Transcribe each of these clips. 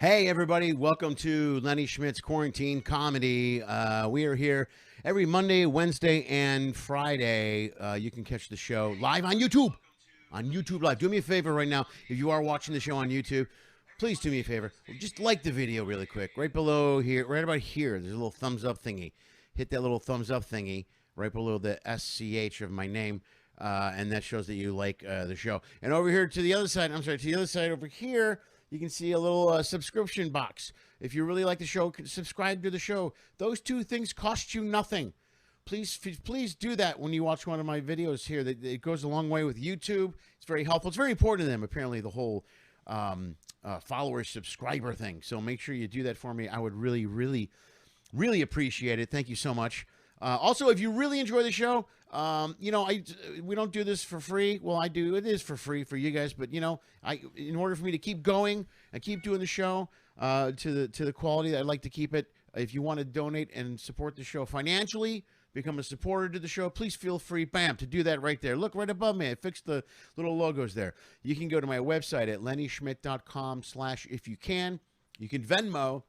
Hey, everybody. Welcome to Lenny Schmidts Quarantine Comedy. We are here every Monday, Wednesday, and Friday. You can catch the show live on YouTube. On YouTube Live. Do me a favor right now. If you are watching the show on YouTube, please do me a favor. Just like the video really quick. Right below here, right about here, there's a little thumbs up thingy. Hit that little thumbs up thingy right below the SCH of my name. And that shows that you like the show. And over here to the other side, to the other side over here, you can see a little subscription box. If you really like the show, subscribe to the show. Those two things cost you nothing. Please do that when you watch one of my videos here. It goes a long way with YouTube. It's very helpful. It's very important to them, apparently, the whole follower subscriber thing. So make sure you do that for me. I would really, really, really appreciate it. Thank you so much. Also, if you really enjoy the show, we don't do this for free. Well, I do. It is for free for you guys, but in order for me to keep going and keep doing the show to the quality that I'd like to keep it. If you want to donate and support the show financially, become a supporter to the show, please feel free, bam, to do that right there. Look right above me. I fixed the little logos there. You can go to my website at lennyschmidt.com/if you can. You can Venmo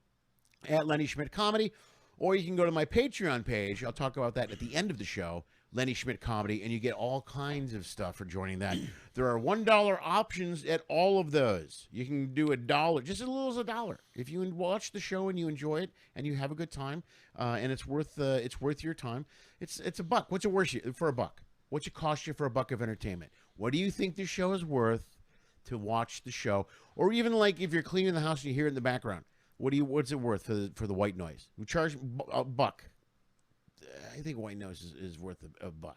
at Lenny Schmidt Comedy. Or you can go to my Patreon page. I'll talk about that at the end of the show, Lenny Schmidt Comedy, and you get all kinds of stuff for joining that. There are $1 options at all of those. You can do $1, just as little as $1. If you watch the show and you enjoy it and you have a good time, and it's worth your time, it's $1. What's it worth you for $1? What's it cost you for $1 of entertainment? What do you think the show is worth to watch the show? Or even like if you're cleaning the house and you hear it in the background. What's it worth for the white noise? We charge $1. I think white noise is worth $1.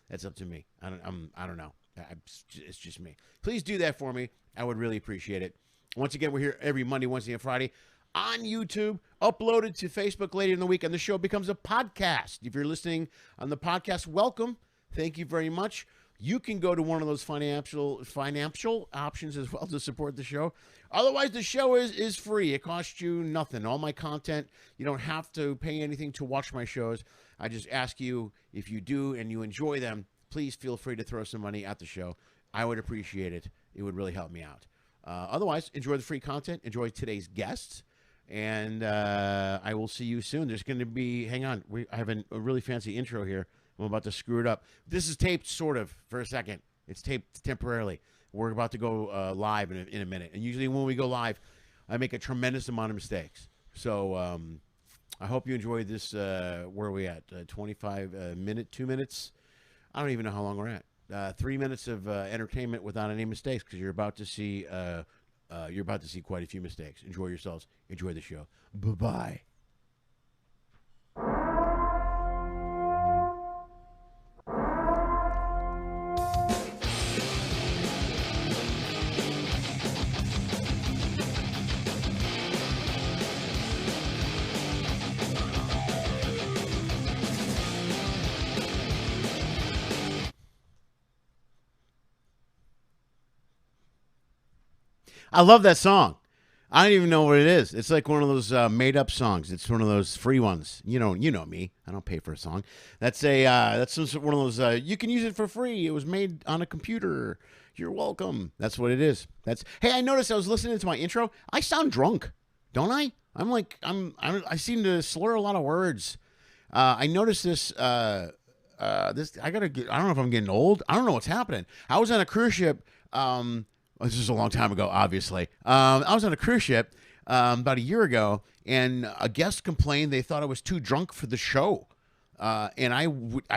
That's up to me. I don't know. It's just me. Please do that for me. I would really appreciate it. Once again, we're here every Monday, Wednesday, and Friday on YouTube, uploaded to Facebook later in the week, and the show becomes a podcast. If you're listening on the podcast, welcome. Thank you very much. You can go to one of those financial options as well to support the show. Otherwise, the show is free. It costs you nothing. All my content, you don't have to pay anything to watch my shows. I just ask you, if you do and you enjoy them, please feel free to throw some money at the show. I would appreciate it. It would really help me out. Otherwise, enjoy the free content. Enjoy today's guests. And I will see you soon. There's going to be, hang on, I have a really fancy intro here. I'm about to screw it up. This is taped sort of for a second. It's taped temporarily. We're about to go live in a minute. And usually when we go live, I make a tremendous amount of mistakes. So I hope you enjoyed this. Where are we at? 25 minute, 2 minutes? I don't even know how long we're at. 3 minutes of entertainment without any mistakes, because you're about to see quite a few mistakes. Enjoy yourselves. Enjoy the show. Bye-bye. I love that song. I don't even know what it is. It's like one of those made-up songs. It's one of those free ones. You know me. I don't pay for a song. That's one of those. You can use it for free. It was made on a computer. You're welcome. That's what it is. Hey, I noticed I was listening to my intro. I sound drunk, don't I? I seem to slur a lot of words. I noticed this. I don't know if I'm getting old. I don't know what's happening. I was on a cruise ship. This is a long time ago, obviously. I was on a cruise ship about a year ago, and a guest complained they thought I was too drunk for the show. And I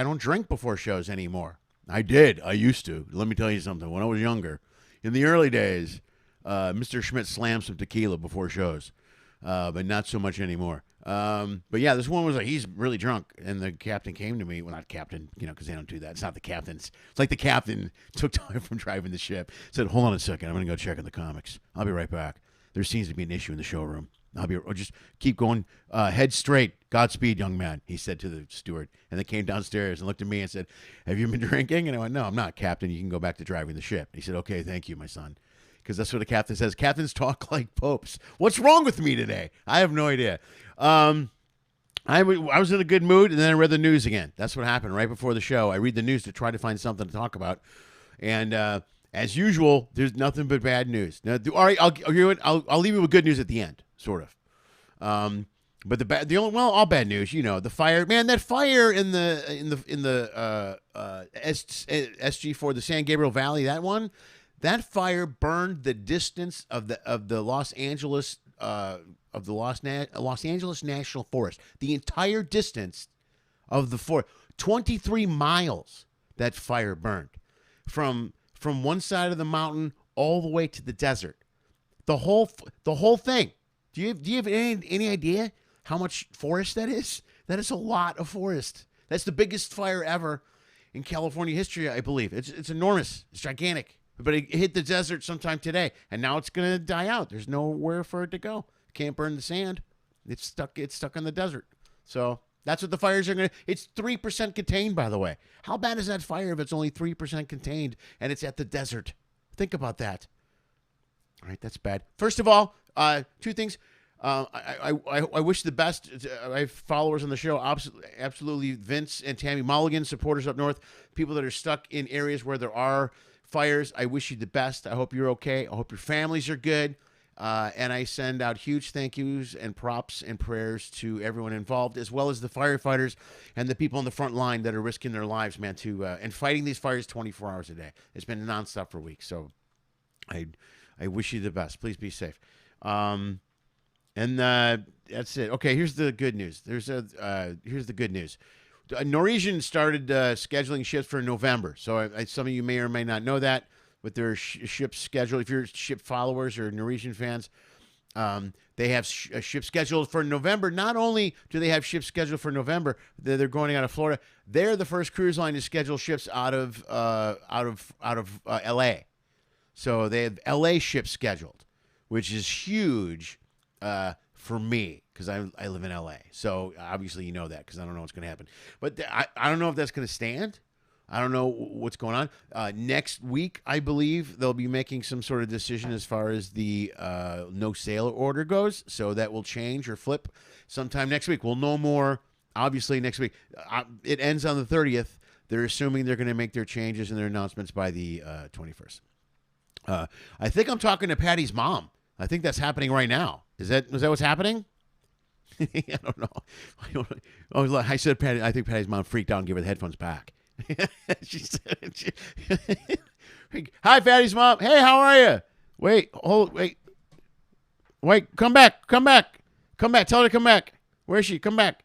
don't drink before shows anymore. I did. I used to. Let me tell you something. When I was younger, in the early days, Mr. Schmidt slammed some tequila before shows, but not so much anymore. But yeah, this one was like, he's really drunk. And the captain came to me. Well, not captain, because they don't do that. It's not the captain's. It's like the captain took time from driving the ship. Said, hold on a second. I'm going to go check on the comics. I'll be right back. There seems to be an issue in the showroom. I'll just keep going. Head straight. Godspeed, young man, he said to the steward. And they came downstairs and looked at me and said, have you been drinking? And I went, no, I'm not, Captain. You can go back to driving the ship. He said, okay, thank you, my son. Because that's what the captain says. Captains talk like popes. What's wrong with me today? I have no idea. I was in a good mood, and then I read the news again. That's what happened right before the show. I read the news to try to find something to talk about. And As usual, there's nothing but bad news. Now, all right, I'll leave you with good news at the end, sort of. But all bad news. You know, the fire, man. That fire in the SG4, the San Gabriel Valley. That fire burned the distance of the Los Angeles Los Angeles National Forest. The entire distance of the forest, 23 miles. That fire burned from one side of the mountain all the way to the desert. The whole thing. Do you have any idea how much forest that is? That is a lot of forest. That's the biggest fire ever in California history, I believe. It's enormous. It's gigantic. But it hit the desert sometime today, and now it's going to die out. There's nowhere for it to go. Can't burn the sand. It's stuck in the desert. So that's what the fires are going to. It's 3% contained, by the way. How bad is that fire if it's only 3% contained and it's at the desert? Think about that. All right, that's bad. First of all, two things. I wish the best. I have followers on the show, absolutely Vince and Tammy Mulligan, supporters up north, people that are stuck in areas where there are fires. I wish you the best. I hope you're okay. I hope your families are good. And I send out huge thank yous and props and prayers to everyone involved, as well as the firefighters and the people on the front line that are risking their lives, man, and fighting these fires 24 hours a day. It's been nonstop for weeks. So I wish you the best. Please be safe. And that's it. Okay, here's the good news. Here's the good news. Norwegian started scheduling ships for November. So some of you may or may not know that with their ship schedule. If you're ship followers or Norwegian fans, they have a ship scheduled for November. Not only do they have ships scheduled for November, they're going out of Florida. They're the first cruise line to schedule ships out of L.A. So they have L.A. ships scheduled, which is huge for me because I live in L.A. So obviously you know that because I don't know what's going to happen. But I don't know if that's going to stand. I don't know what's going on. Next week, I believe they'll be making some sort of decision as far as the no sail order goes. So that will change or flip sometime next week. We'll know more, obviously, next week. It ends on the 30th. They're assuming they're going to make their changes and their announcements by the 21st. I think I'm talking to Patty's mom. I think that's happening right now. Is that what's happening? I don't know. I said Patty. I think Patty's mom freaked out and gave her the headphones back. She said, "Hi, Patty's mom. Hey, how are you? Wait, come back. Tell her to come back. Where is she? Come back,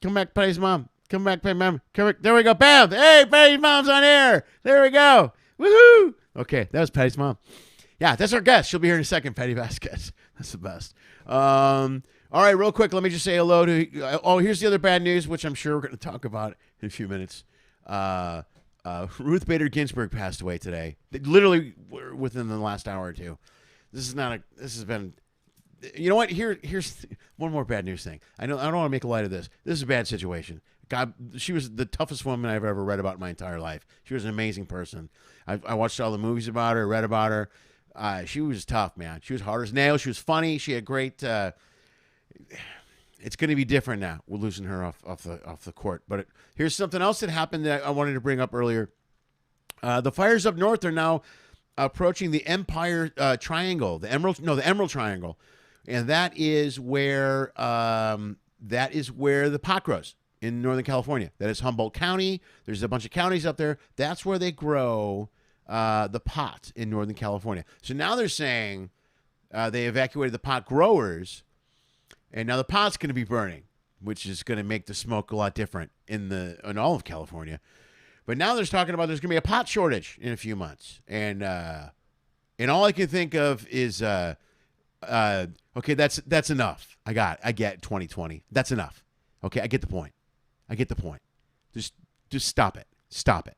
Patty's mom. Come back, Patty's mom. There we go. Bam! Hey, Patty's mom's on air. There we go. Woohoo! Okay, that was Patty's mom. Yeah, that's our guest. She'll be here in a second, Patti Vasquez. That's the best. All right, real quick, let me just say hello to... here's the other bad news, which I'm sure we're going to talk about in a few minutes. Ruth Bader Ginsburg passed away today. Literally within the last hour or two. This has been... You know what? Here's one more bad news thing. I don't want to make light of this. This is a bad situation. God, she was the toughest woman I've ever read about in my entire life. She was an amazing person. I watched all the movies about her, read about her. She was tough, man. She was hard as nails. She was funny. She had great... it's going to be different now. We're losing her off the court. But here's something else that happened that I wanted to bring up earlier. The fires up north are now approaching the Empire Triangle, the Emerald Triangle, and that is where the pot grows in Northern California. That is Humboldt County. There's a bunch of counties up there. That's where they grow the pot in Northern California. So now they're saying they evacuated the pot growers. And now the pot's going to be burning, which is going to make the smoke a lot different in all of California. But now there's talking about there's going to be a pot shortage in a few months, and all I can think of is okay, that's enough. I get 2020. That's enough. Okay, I get the point. Just stop it. Stop it.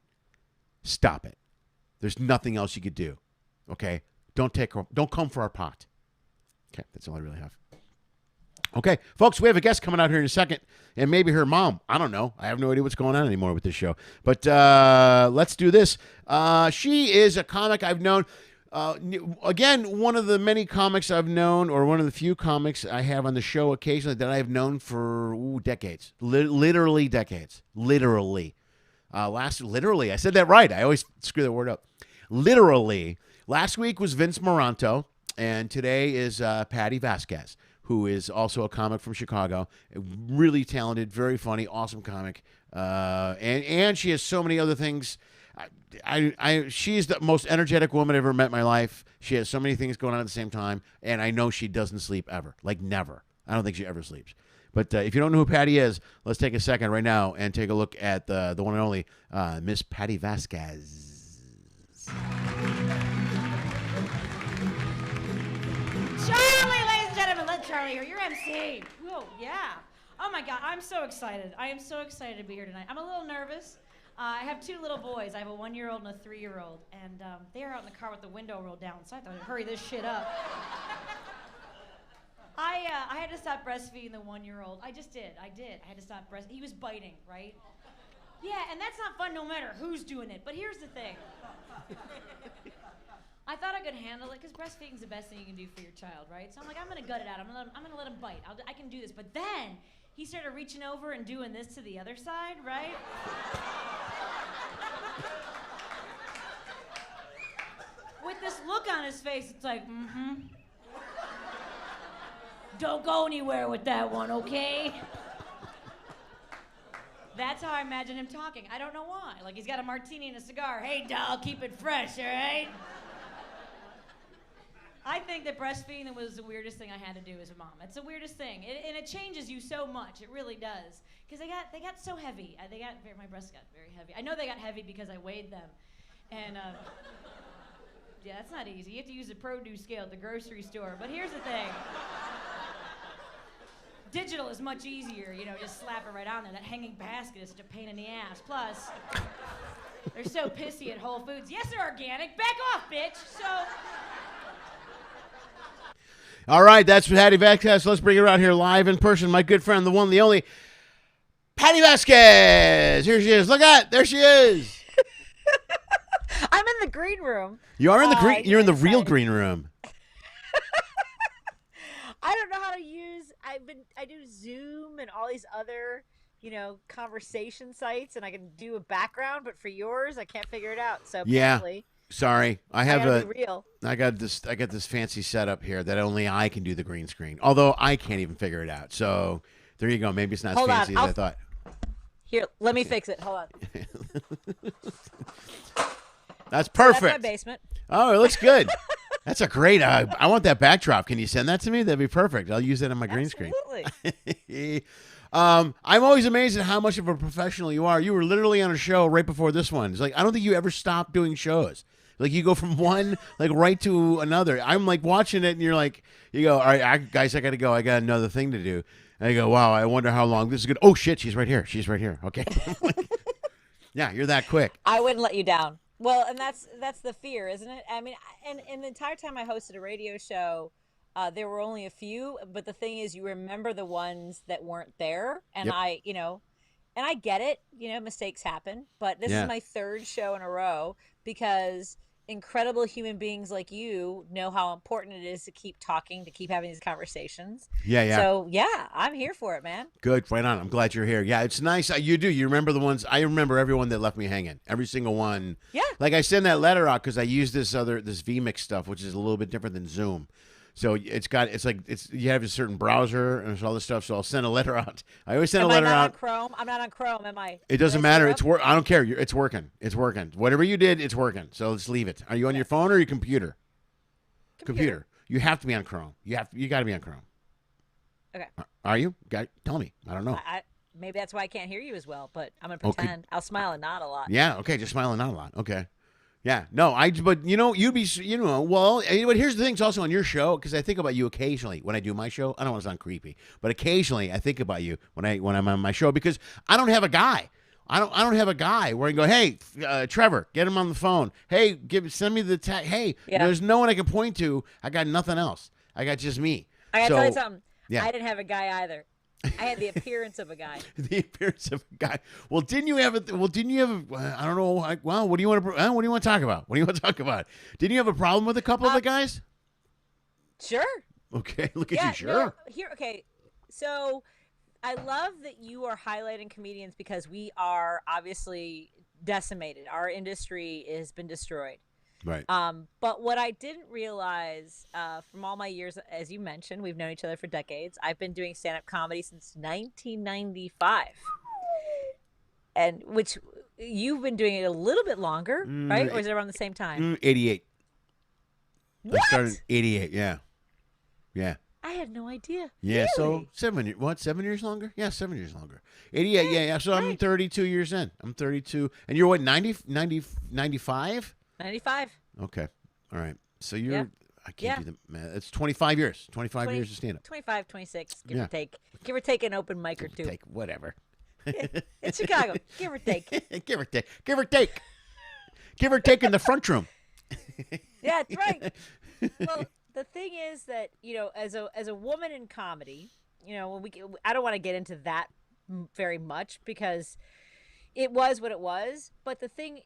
There's nothing else you could do. Okay, don't come for our pot. Okay, that's all I really have. Okay, folks, we have a guest coming out here in a second, and maybe her mom. I don't know. I have no idea what's going on anymore with this show. But let's do this. She is a comic I've known. Again, one of the many comics I've known, or one of the few comics I have on the show occasionally that I've known for decades. Literally decades. Literally. Literally, I said that right. I always screw that word up. Literally, last week was Vince Moranto, and today is Patti Vasquez, who is also a comic from Chicago. Really talented, very funny, awesome comic. And she has so many other things. She's the most energetic woman I've ever met in my life. She has so many things going on at the same time, and I know she doesn't sleep ever. Like, never. I don't think she ever sleeps. But if you don't know who Patti is, let's take a second right now and take a look at the one and only Miss Patti Vasquez. Charlie, ladies and gentlemen, let Charlie hear your MC. Whoa, yeah. Oh my God, I'm so excited. I am so excited to be here tonight. I'm a little nervous. I have two little boys. I have a 1-year-old and a 3-year-old, and they are out in the car with the window rolled down, so I thought I'd hurry this shit up. I had to stop breastfeeding the 1-year-old. I just did. I had to stop breastfeeding. He was biting, right? Yeah, and that's not fun no matter who's doing it. But here's the thing. I thought I could handle it, because breastfeeding's the best thing you can do for your child, right? So I'm like, I'm going to gut it out. I'm going to let him bite. I can do this. But then he started reaching over and doing this to the other side, right? With this look on his face, it's like, don't go anywhere with that one, okay? That's how I imagine him talking. I don't know why. Like, he's got a martini and a cigar. Hey, doll, keep it fresh, all right? I think that breastfeeding was the weirdest thing I had to do as a mom. It's the weirdest thing, and it changes you so much. It really does, because they got so heavy. My breasts got very heavy. I know they got heavy because I weighed them, and yeah, that's not easy. You have to use the produce scale at the grocery store. But here's the thing. Digital is much easier, just slap it right on there. That hanging basket is such a pain in the ass. Plus, they're so pissy at Whole Foods. Yes, they're organic. Back off, bitch. So. All right, that's Patti Vasquez. Let's bring her out here live in person. My good friend, the one, the only, Patti Vasquez. Here she is. Look at, there she is. I'm in the green room. You are in the green. You're in the real green room. I don't know how to use. I do Zoom and all these other, conversation sites, and I can do a background, but for yours, I can't figure it out. So apparently. Yeah. Sorry, I got this fancy setup here that only I can do the green screen. Although I can't even figure it out. So there you go. Maybe it's not as fancy as I thought. Here, let me fix it. Hold on. That's perfect. So that's my basement. Oh, it looks good. That's a great. I want that backdrop. Can you send that to me? That'd be perfect. I'll use that on my green screen. Absolutely. I'm always amazed at how much of a professional you are. You were literally on a show right before this one. It's like, I don't think you ever stopped doing shows. Like, you go from one, like, right to another. I'm, like, watching it, and you're like, you go, all right, guys, I got to go. I got another thing to do. And I go, wow, I wonder how long this is good. Oh, shit, she's right here. She's right here. Okay. Yeah, you're that quick. I wouldn't let you down. Well, and that's the fear, isn't it? I mean, and the entire time I hosted a radio show, there were only a few, but the thing is, you remember the ones that weren't there, and yep. And I get it, mistakes happen, but this is my third show in a row, because incredible human beings like you know how important it is to keep talking, to keep having these conversations. Yeah. So, yeah, I'm here for it, man. Good. Right on. I'm glad you're here. Yeah, it's nice. You do. You remember the ones. I remember everyone that left me hanging. Every single one. Yeah. Like, I send that letter out because I use this vMix stuff, which is a little bit different than Zoom. So you have a certain browser and all this stuff. So I'll send a letter out. I always send a letter out. Chrome? I'm not on Chrome, am I? It doesn't matter. I don't care. It's working. It's working. Whatever you did, it's working. So let's leave it. Are you on your phone or your computer? Computer. You have to be on Chrome. You got to be on Chrome. Okay. Are you? Tell me. I don't know. Maybe that's why I can't hear you as well. But I'm gonna pretend. Okay. I'll smile and nod a lot. Yeah. Okay. Just smile and nod a lot. Okay. Yeah, no, but you'd be, well, but here's the thing, it's also on your show, because I think about you occasionally when I do my show. I don't want to sound creepy, but occasionally I think about you when I'm on my show, because I don't have a guy. I don't have a guy where I can go, hey, Trevor, get him on the phone. Hey, send me the text. Hey, there's no one I can point to. I got nothing else. I got just me. I got to tell you something. Yeah. I didn't have a guy either. I had the appearance of a guy. The appearance of a guy. Well, didn't you have a? I don't know. Well, what do you want to talk about? What do you want to talk about? Didn't you have a problem with a couple of the guys? Sure. Okay. Look at you. Sure. No, okay. So, I love that you are highlighting comedians, because we are obviously decimated. Our industry has been destroyed. Right. But what I didn't realize from all my years, as you mentioned, we've known each other for decades. I've been doing stand-up comedy since 1995, and which you've been doing it a little bit longer, right? Or is it around the same time? 88. What? I started in 88. Yeah. Yeah. I had no idea. Yeah. Really? So 7 years longer? Yeah, 7 years longer. 88. Yeah. So I'm 32 years in. I'm 32. And you're what, 95? 95. Okay. All right. So you're, I can't Yeah. do the math. It's 25 years. 25 years of stand up. 25, 26, give Yeah. or take. Give or take an open mic or two. Take whatever. It's Chicago. Give or take. Give or take. Give or take. Give or take in the front room. Yeah, that's right. Well, the thing is that, as a woman in comedy, when I don't want to get into that very much because it was what it was. But the thing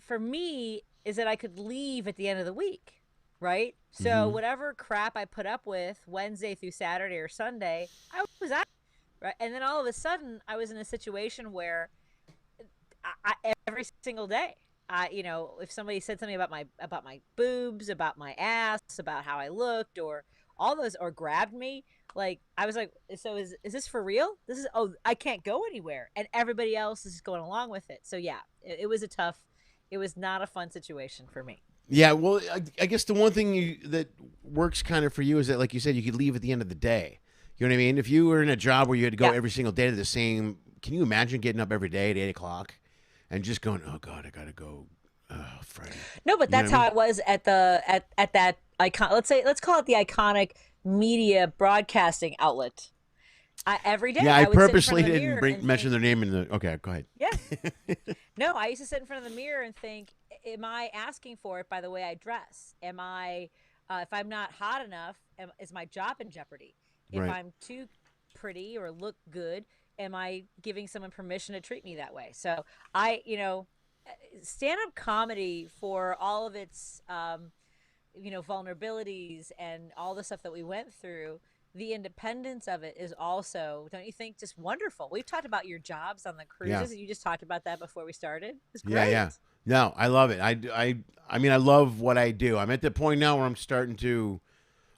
for me is that I could leave at the end of the week, right? So whatever crap I put up with Wednesday through Saturday or Sunday, I was out, right? And then all of a sudden, I was in a situation where every single day, if somebody said something about my boobs, about my ass, about how I looked, or all those, or grabbed me, like I was like, so is this for real? I can't go anywhere, and everybody else is going along with it. So yeah, it was it was not a fun situation for me. Yeah, well, I guess the one thing that works kind of for you is that, like you said, you could leave at the end of the day. You know what I mean? If you were in a job where you had to go every single day to the same, can you imagine getting up every day at 8 o'clock and just going, oh God, I gotta go, Friday. No, but that's how it was at that icon. Let's call it the iconic media broadcasting outlet. Every day. Yeah, I would sit in purposely front of the didn't mirror and mention think, their name in the. Okay, go ahead. Yeah. No, I used to sit in front of the mirror and think, am I asking for it by the way I dress? Am I, if I'm not hot enough, is my job in jeopardy? If Right. I'm too pretty or look good, am I giving someone permission to treat me that way? So stand-up comedy, for all of its, vulnerabilities and all the stuff that we went through, the independence of it is also, don't you think, just wonderful? We've talked about your jobs on the cruises, and you just talked about that before we started. It's great. Yeah. No, I love it. I mean, I love what I do. I'm at the point now where I'm starting to.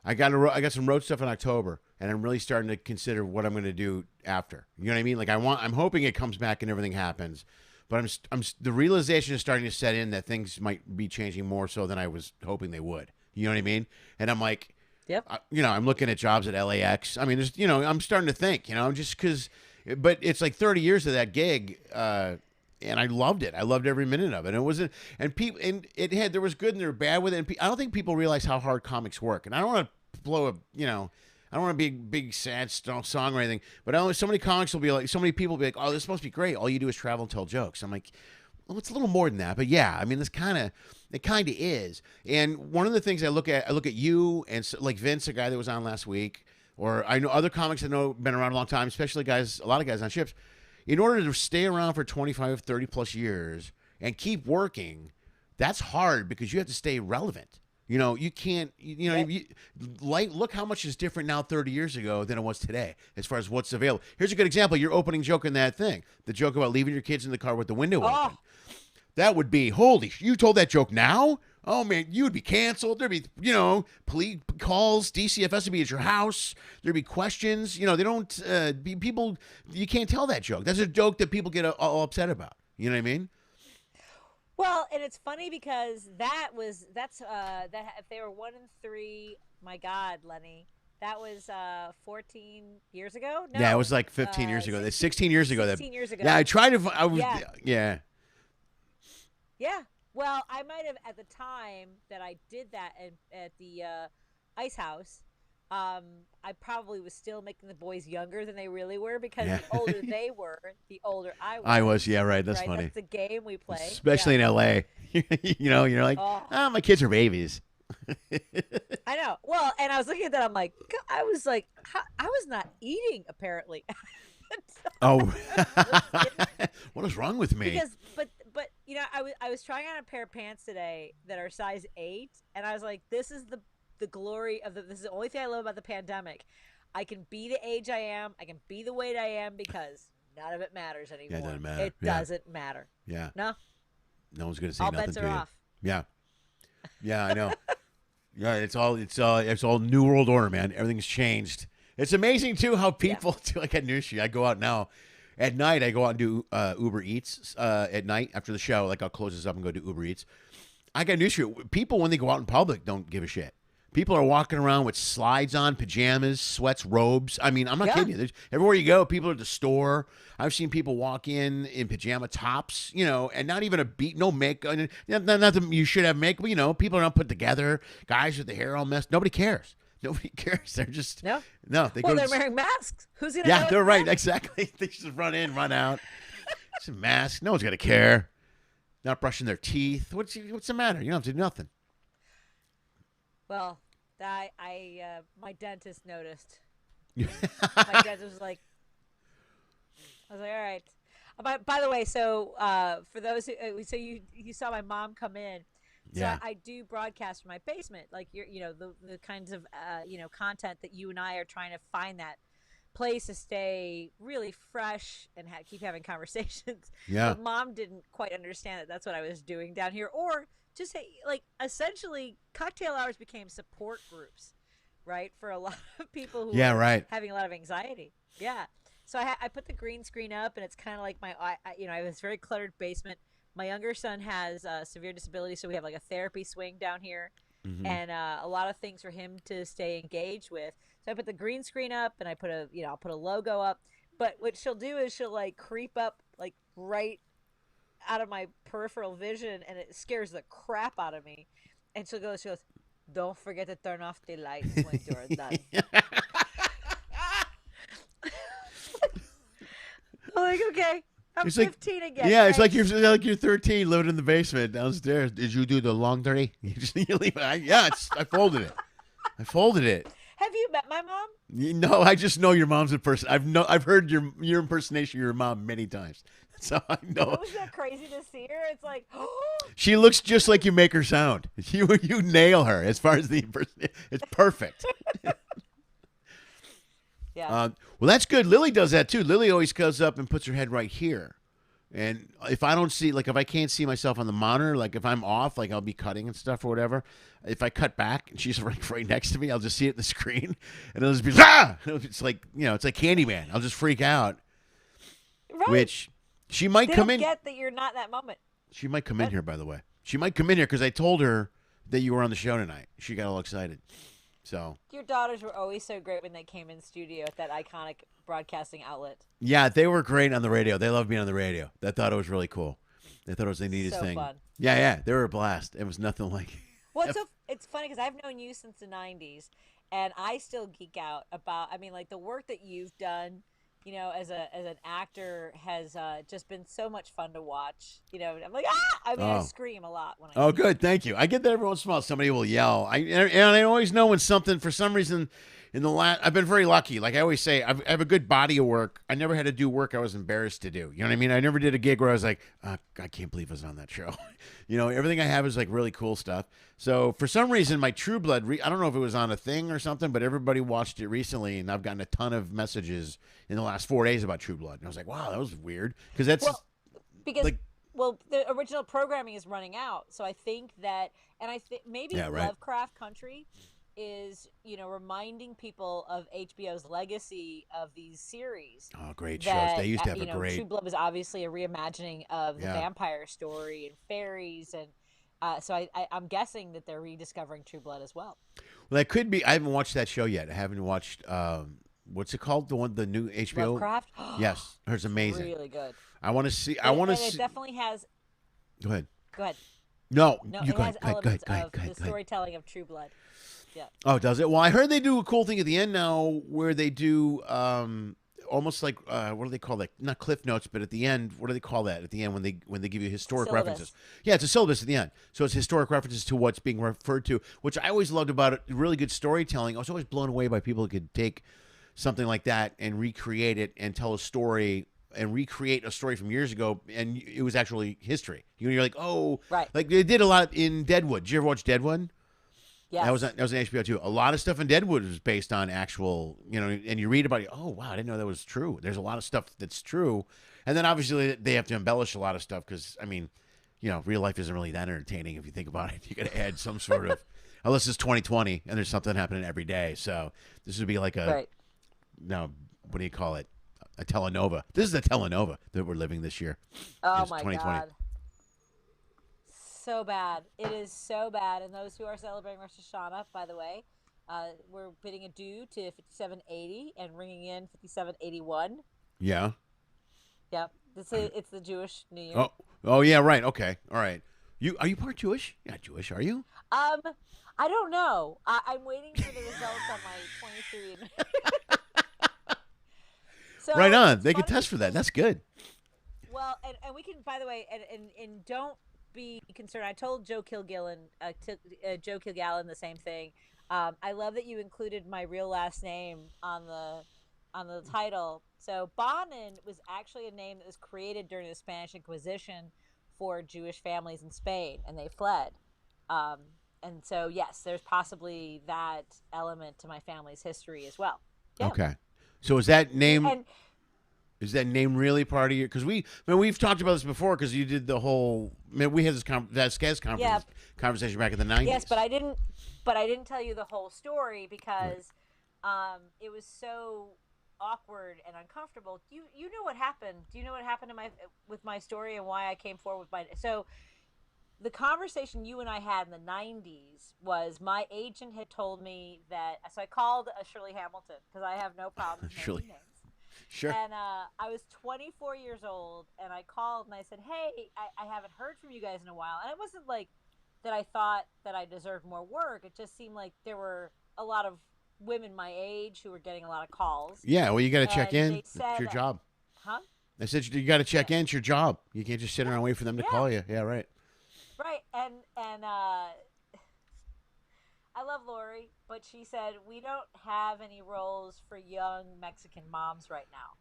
I got some road stuff in October, and I'm really starting to consider what I'm going to do after. You know what I mean? Like I'm hoping it comes back and everything happens, but the realization is starting to set in that things might be changing more so than I was hoping they would. You know what I mean? And I'm like. Yep. I'm looking at jobs at LAX. I mean, I'm starting to think, just because, but it's like 30 years of that gig, and I loved it. I loved every minute of it. And it wasn't, and people, and there was good and there was bad with it. And I don't think people realize how hard comics work. And I don't want to blow up, I don't want to be a big sad song or anything. But so many comics will be like, so many people will be like, oh, this must be great. All you do is travel and tell jokes. I'm like, well, it's a little more than that, but yeah, I mean, it kind of is. And one of the things I look at you and like Vince, a guy that was on last week, or I know other comics that been around a long time, especially a lot of guys on ships. In order to stay around for 25, 30 plus years and keep working, that's hard because you have to stay relevant. You can't, look how much is different now 30 years ago than it was today as far as what's available. Here's a good example. Your opening joke in that thing, the joke about leaving your kids in the car with the window open. That would be, you told that joke now? Oh, man, you would be canceled. There'd be, police calls, DCFS would be at your house. There'd be questions. They don't, people, you can't tell that joke. That's a joke that people get all upset about. You know what I mean? Well, and it's funny because that if they were 1 in 3, my God, Lenny, that was 14 years ago. No, yeah, it was like 15 years ago. 16 years ago. 16 years ago. Yeah, I tried to. Yeah. Yeah. Well, I might have at the time that I did that at the Ice House. I probably was still making the boys younger than they really were because the older they were, the older I was. I was, yeah, right. That's right? funny. That's the game we play, especially in LA. You're like, my kids are babies. I know. Well, and I was looking at that. I'm like, I was not eating apparently. Oh, what is wrong with me? Because, but I was trying on a pair of pants today that are size 8, and I was like, this is the glory of this is the only thing I love about the pandemic. I can be the age I am. I can be the weight I am because none of it matters anymore. Yeah, it doesn't matter. It doesn't matter. Yeah. No. No one's gonna say All nothing bets to are you. off. Yeah. Yeah, I know. Yeah, it's all new world order, man. Everything's changed. It's amazing too how people do. Like at news, I go out now. At night, I go out and do Uber Eats at night after the show. Like I'll close this up and go do Uber Eats. I got news for you. People, when they go out in public, don't give a shit. People are walking around with slides on, pajamas, sweats, robes. I mean, I'm not kidding you. Everywhere you go, people are at the store. I've seen people walk in pajama tops, and not even no makeup. Not that you should have makeup, but, people are not put together. Guys with the hair all messed. Nobody cares. Nobody cares. They're just no. They go. They're wearing masks. Who's gonna? Yeah, they're right. Exactly. They just run in, run out. It's a mask. No one's gonna care. Not brushing their teeth. What's the matter? You don't have to do nothing. Well, my dentist noticed. My dentist was like, I was like, all right. By the way, so for those who, so you saw my mom come in. So Yeah. I do broadcast from my basement, like the kinds of content that you and I are trying to find that place to stay really fresh and keep having conversations. Yeah. But Mom didn't quite understand that that's what I was doing down here, or just like essentially cocktail hours became support groups, right, for a lot of people who are having a lot of anxiety. Yeah. So I put the green screen up, and it's kind of like I have this very cluttered basement. My younger son has severe disability, so we have like a therapy swing down here, and a lot of things for him to stay engaged with. So I put the green screen up, and I put I'll put a logo up. But what she'll do is she'll like creep up like right out of my peripheral vision, and it scares the crap out of me. And she goes, "Don't forget to turn off the lights when you're done." I'm like, okay. I'm 15 again. Yeah, it's like you're 13 living in the basement downstairs. Did you do the laundry? You leave it. I folded it. Have you met my mom? No, I just know your mom's a person. I've heard your impersonation of your mom many times, so I know. It was that crazy to see her. It's like, she looks just like you make her sound. You nail her as far as the impersonation. It's perfect. Yeah. Well, that's good. Lily does that too. Lily always goes up and puts her head right here. And if I don't see, like if I can't see myself on the monitor, like if I'm off, like I'll be cutting and stuff or whatever. If I cut back and she's right next to me, I'll just see it in the screen. And it'll just be, ah! It's like, it's like Candyman. I'll just freak out. Right. Which she might come in. Get that you're not in that moment. She might come in here, by the way. She might come in here because I told her that you were on the show tonight. She got all excited. So your daughters were always so great when they came in studio at that iconic broadcasting outlet. Yeah, they were great on the radio. They loved being on the radio. They thought it was really cool. They thought it was the neatest thing. Fun. Yeah, they were a blast. It was nothing like. Well, it's funny because I've known you since the '90s, and I still geek out about. I mean, like the work that you've done, as an actor has just been so much fun to watch. I'm like, I scream a lot when I. Oh, good, thank you. I get that every once in a while. Somebody will yell. And I always know when something, for some reason, I've been very lucky. Like I always say, I have a good body of work. I never had to do work I was embarrassed to do. You know what I mean? I never did a gig where I was like, I can't believe I was on that show. Everything I have is like really cool stuff. So for some reason, my True Blood, I don't know if it was on a thing or something, but everybody watched it recently, and I've gotten a ton of messages in the last 4 days about True Blood. And I was like, wow, that was weird. Because the original programming is running out. So I think that, and I think maybe Lovecraft Country is, reminding people of HBO's legacy of these series. Oh, great shows. They used to have a great. True Blood was obviously a reimagining of the vampire story and fairies, and so I'm guessing that they're rediscovering True Blood as well. Well, that could be. I haven't watched that show yet. I haven't watched. What's it called? The new HBO. Lovecraft. Yes, it's amazing. Really good. I want to see. I want to see. It definitely has. Go ahead. Go ahead. No, you go ahead. Go ahead. The storytelling of True Blood. Yeah. Oh, does it? Well, I heard they do a cool thing at the end now, where they do almost like what do they call that? Not cliff notes, but at the end, what do they call that? At the end, when they give you historic references. Yeah, it's a syllabus at the end, so it's historic references to what's being referred to, which I always loved about it. Really good storytelling. I was always blown away by people who could take something like that and recreate it and tell a story and recreate a story from years ago, and it was actually history. You're like, oh, right. Like they did a lot in Deadwood. Did you ever watch Deadwood? Yes. That was an HBO too. A lot of stuff in Deadwood was based on actual, and you read about it. Oh wow, I didn't know that was true. There's a lot of stuff that's true, and then obviously they have to embellish a lot of stuff because I mean, real life isn't really that entertaining if you think about it. You got to add some sort of, unless it's 2020 and there's something happening every day. So this would be like a, Right. no, what do you call it? A telenova. This is the telenova that we're living this year. Oh It's my 2020. God. So bad. It is so bad. And those who are celebrating Rosh Hashanah, by the way, we're bidding adieu to 5780 and ringing in 5781. Yeah. Yep. It's the Jewish New Year. Oh yeah, right. Okay. All right. Are you part Jewish? You're not Jewish, are you? I don't know. I'm waiting for the results on my 23. So Right on. it's They can funny test for that. That's good. Well, and we can, by the way, and don't be concerned. I told Joe Kilgallen the same thing. I love that you included my real last name on the title. So Bonnin was actually a name that was created during the Spanish Inquisition for Jewish families in Spain, and they fled. And so, yes, there's possibly that element to my family's history as well. Yeah. Okay. So is that name? And Is that name really part of your? Because we've talked about this before. Because you did the whole. We had this Vasquez conversation back in the 90s. yes, but I didn't tell you the whole story because it was so awkward and uncomfortable. You know what happened? Do you know what happened with my story and why I came forward with my? So the conversation you and I had in the 90s was my agent had told me that. So I called Shirley Hamilton because I have no problem Shirley. naming names. Sure. And I was 24 years old, and I called and I said, hey, I haven't heard from you guys in a while. And it wasn't like that I thought that I deserved more work. It just seemed like there were a lot of women my age who were getting a lot of calls. Yeah, well, you got to check in. They said, It's your job. Huh? I said you got to check in. It's your job. You can't just sit around and wait for them to call you. Yeah, right. Right. And I love Lori, but she said, we don't have any roles for young Mexican moms right now.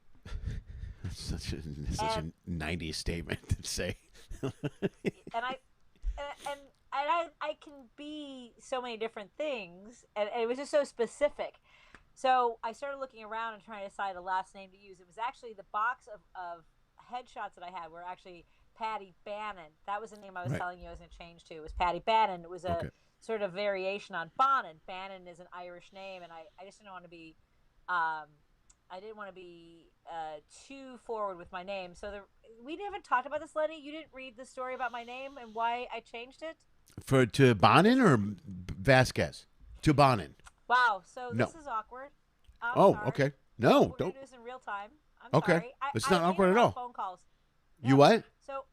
That's such a 90s statement to say. And I can be so many different things, and it was just so specific. So I started looking around and trying to decide a last name to use. It was actually the box of headshots that I had were actually Patti Bannon. That was the name I was telling you I was going to change to. It was Patti Bannon. It was a sort of variation on Bonnin. Bannon is an Irish name, and I just didn't want to be too forward with my name. So we haven't talked about this, Lenny. You didn't read the story about my name and why I changed it? To Bonnin or Vasquez? To Bonnin. Wow. So this is awkward. Sorry. Okay. No, we're don't. gonna do this in real time. I'm Okay. sorry. It's not awkward at I made a lot all. of phone calls. You what? So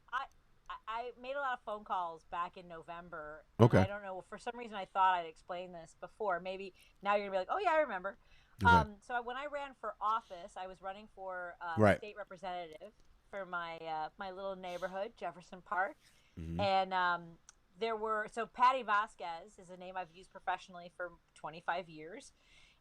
I made a lot of phone calls back in November. Okay. I don't know. For some reason, I thought I'd explained this before. Maybe now you're gonna be like, oh yeah, I remember. Okay. So when I ran for office, I was running for state representative for my my little neighborhood, Jefferson Park, and so Patti Vasquez is a name I've used professionally for 25 years.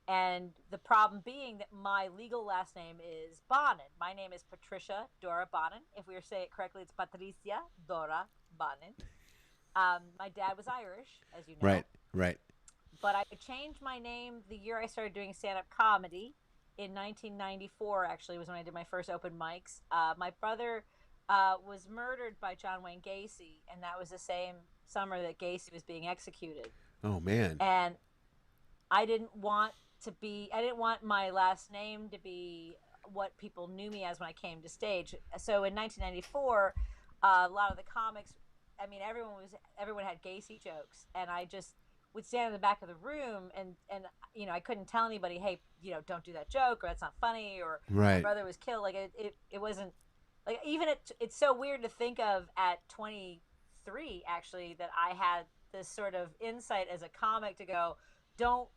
And the problem being that my legal last name is Bonnin. My name is Patricia Dora Bonnin. If we were to say it correctly, it's Patricia Dora Bonnin. My dad was Irish, as you know. Right. But I changed my name the year I started doing stand-up comedy. In 1994, actually, was when I did my first open mics. My brother was murdered by John Wayne Gacy, and that was the same summer that Gacy was being executed. Oh, man. And I didn't want my last name to be what people knew me as when I came to stage. So in 1994, a lot of the comics, I mean, everyone had Gacy jokes, and I just would stand in the back of the room and I couldn't tell anybody, hey, don't do that joke, or that's not funny, or my brother was killed. Like it wasn't like, even it's so weird to think of at 23 actually that I had this sort of insight as a comic to go, don't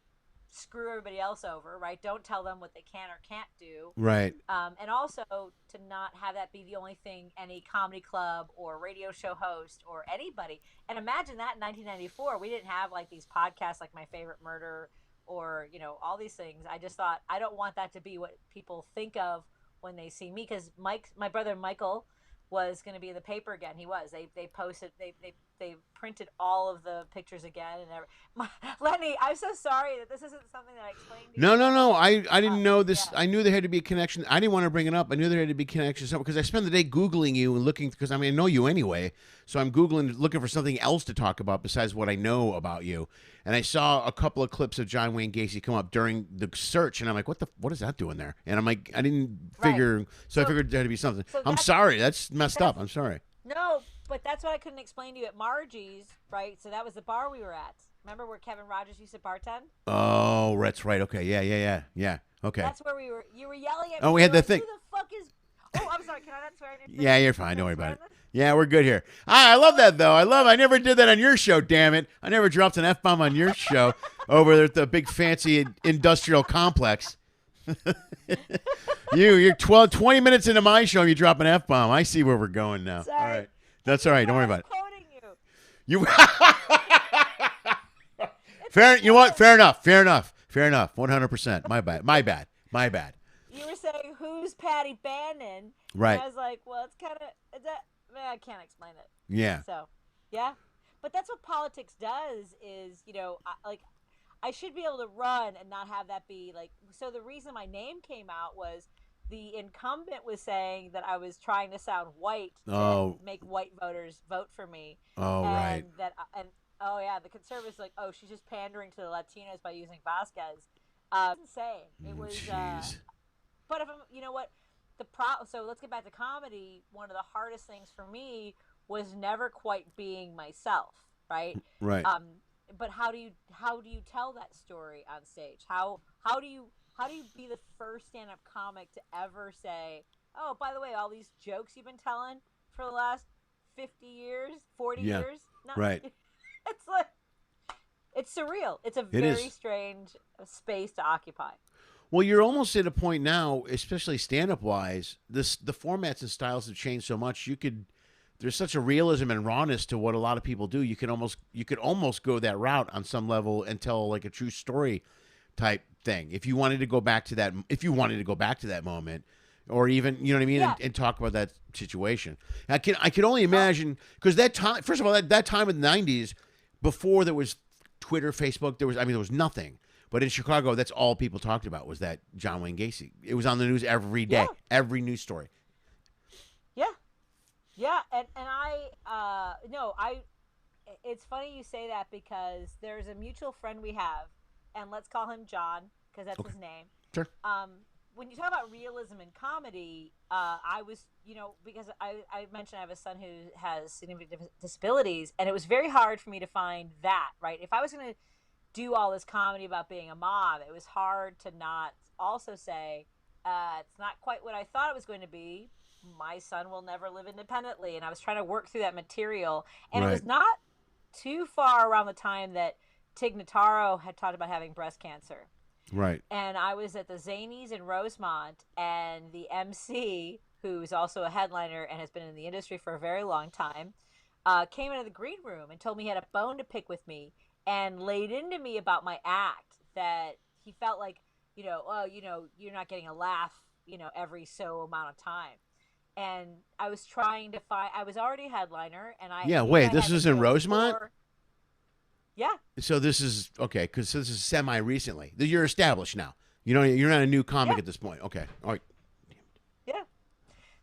screw everybody else over, right? Don't tell them what they can or can't do, right? And also to not have that be the only thing any comedy club or radio show host or anybody. And imagine that in 1994, we didn't have like these podcasts like My Favorite Murder or all these things. I just thought, I don't want that to be what people think of when they see me, because my brother Michael was going to be in the paper again. He was. They posted. They they printed all of the pictures again and Lenny, I'm so sorry that this isn't something that I explained to you. No. I didn't know this. Yeah. I knew there had to be a connection. I didn't want to bring it up. I knew there had to be a connection because I spend the day Googling you and looking, because I know you anyway. So I'm Googling, looking for something else to talk about besides what I know about you. And I saw a couple of clips of John Wayne Gacy come up during the search, and I'm like, what is that doing there? And I'm like, I didn't figure, so I figured there had to be something. I'm sorry. That's messed up. I'm sorry. No, but that's what I couldn't explain to you at Margie's, right? So that was the bar we were at. Remember where Kevin Rogers used to bartend? Oh, that's right. Okay. Yeah. Okay. That's where we were. You were yelling at me. Oh, we had the like, thing. Who the fuck is... Oh, I'm sorry. Can I not swear anything? Yeah, you're fine. Don't worry about it. Yeah, we're good here. I love that, though. I never did that on your show, damn it. I never dropped an F-bomb on your show over at the big fancy industrial complex. You're 20 minutes into my show and you drop an F-bomb. I see where we're going now. Sorry. All right. That's all right. Don't worry about it. Quoting You fair. You know what? Fair enough. 100%. My bad. You were saying, who's Patti Bannon? Right. And I was like, well, it's kind of... I can't explain it. Yeah. So, yeah. But that's what politics does is, I should be able to run and not have that be like... So the reason my name came out was the incumbent was saying that I was trying to sound white to make white voters vote for me. Oh, right. The conservatives like, oh, she's just pandering to the Latinos by using Vasquez. Insane. It was... but if I'm... You know what? So let's get back to comedy. One of the hardest things for me was never quite being myself, right? Right. But how do you tell that story on stage? How do you be the first stand-up comic to ever say, oh, by the way, all these jokes you've been telling for the last 50 years, 40 years? No, right. It's like, it's surreal. It's a very strange space to occupy. Well, you're almost at a point now, especially stand-up wise. The formats and styles have changed so much. There's such a realism and rawness to what a lot of people do. You could almost go that route on some level and tell like a true story type thing. If you wanted to go back to that moment, or even, you know what I mean, and talk about that situation. I can only imagine, because that time, first of all, that time in the '90s, before there was Twitter, Facebook, there was nothing. But in Chicago, that's all people talked about was that John Wayne Gacy. It was on the news every day, every news story. Yeah, and it's funny you say that because there's a mutual friend we have, and let's call him John because that's his name. Sure. When you talk about realism in comedy, I was, because I mentioned I have a son who has significant disabilities, and it was very hard for me to find that, right? If I was going to do all this comedy about being a mom, it was hard to not also say, it's not quite what I thought it was going to be. My son will never live independently. And I was trying to work through that material. And it was not too far around the time that Tig Notaro had talked about having breast cancer. Right. And I was at the Zanies in Rosemont, and the MC, who's also a headliner and has been in the industry for a very long time, came into the green room and told me he had a bone to pick with me and laid into me about my act, that he felt like, you're not getting a laugh, every so amount of time. And I was trying to I was already a headliner, and this is in Rosemont? Yeah. So this is, okay, because this is semi-recently. You're established now. You're not a new comic at this point. Okay. All right. Yeah.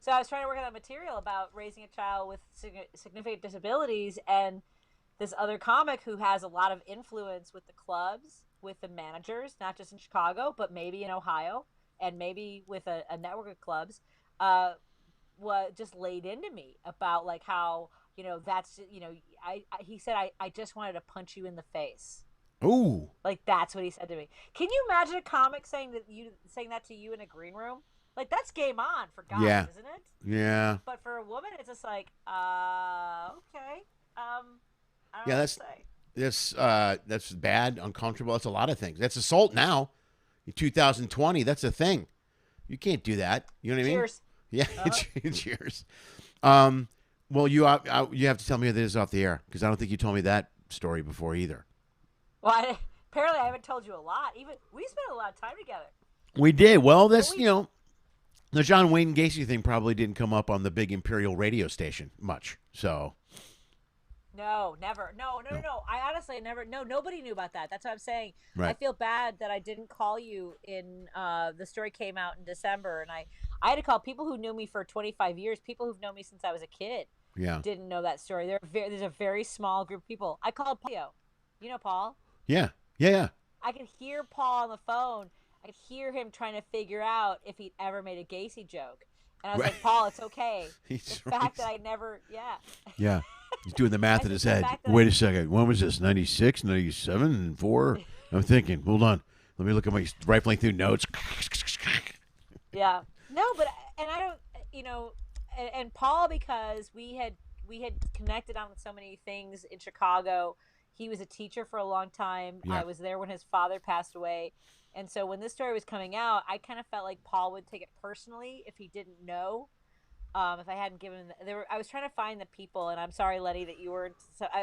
So I was trying to work on that material about raising a child with significant disabilities, and this other comic who has a lot of influence with the clubs, with the managers, not just in Chicago, but maybe in Ohio, and maybe with a network of clubs, just laid into me about like how, that's, he said, I just wanted to punch you in the face. Ooh. Like, that's what he said to me. Can you imagine a comic saying that to you in a green room? Like, that's game on for guys, isn't it? Yeah. But for a woman, it's just like, okay. I don't know what to say. That's bad, uncomfortable. That's a lot of things. That's assault now. In 2020, that's a thing. You can't do that. You know what I mean? Cheers. Yeah, cheers. Well, you have to tell me this off the air, because I don't think you told me that story before either. Well, apparently I haven't told you a lot. Even we spent a lot of time together. We did. Well, that's, the John Wayne Gacy thing probably didn't come up on the big Imperial radio station much. So No, never. No. I honestly never. No, nobody knew about that. That's what I'm saying. I Right. feel bad that I didn't call you in. The story came out in December, and I had to call people who knew me for 25 years. People who've known me since I was a kid Yeah. didn't know that story. There's a very small group of people. I called Paul. You know Paul. Yeah. Yeah. Yeah. I could hear Paul on the phone. I could hear him trying to figure out if he'd ever made a Gacy joke. And I was Right. like, Paul, it's okay. He's The fact that I never, yeah. Yeah. He's doing the math I in said his the head. fact that Wait a second. When was this? 96, 97, and 4? I'm thinking. Hold on. Let me look at my rifling through notes. Yeah. No, but and I don't, and Paul, because we had connected on so many things in Chicago. He was a teacher for a long time. Yeah. I was there when his father passed away. And so when this story was coming out, I kind of felt like Paul would take it personally if he didn't know. If I hadn't given I was trying to find the people, and I'm sorry, Lenny, that you were.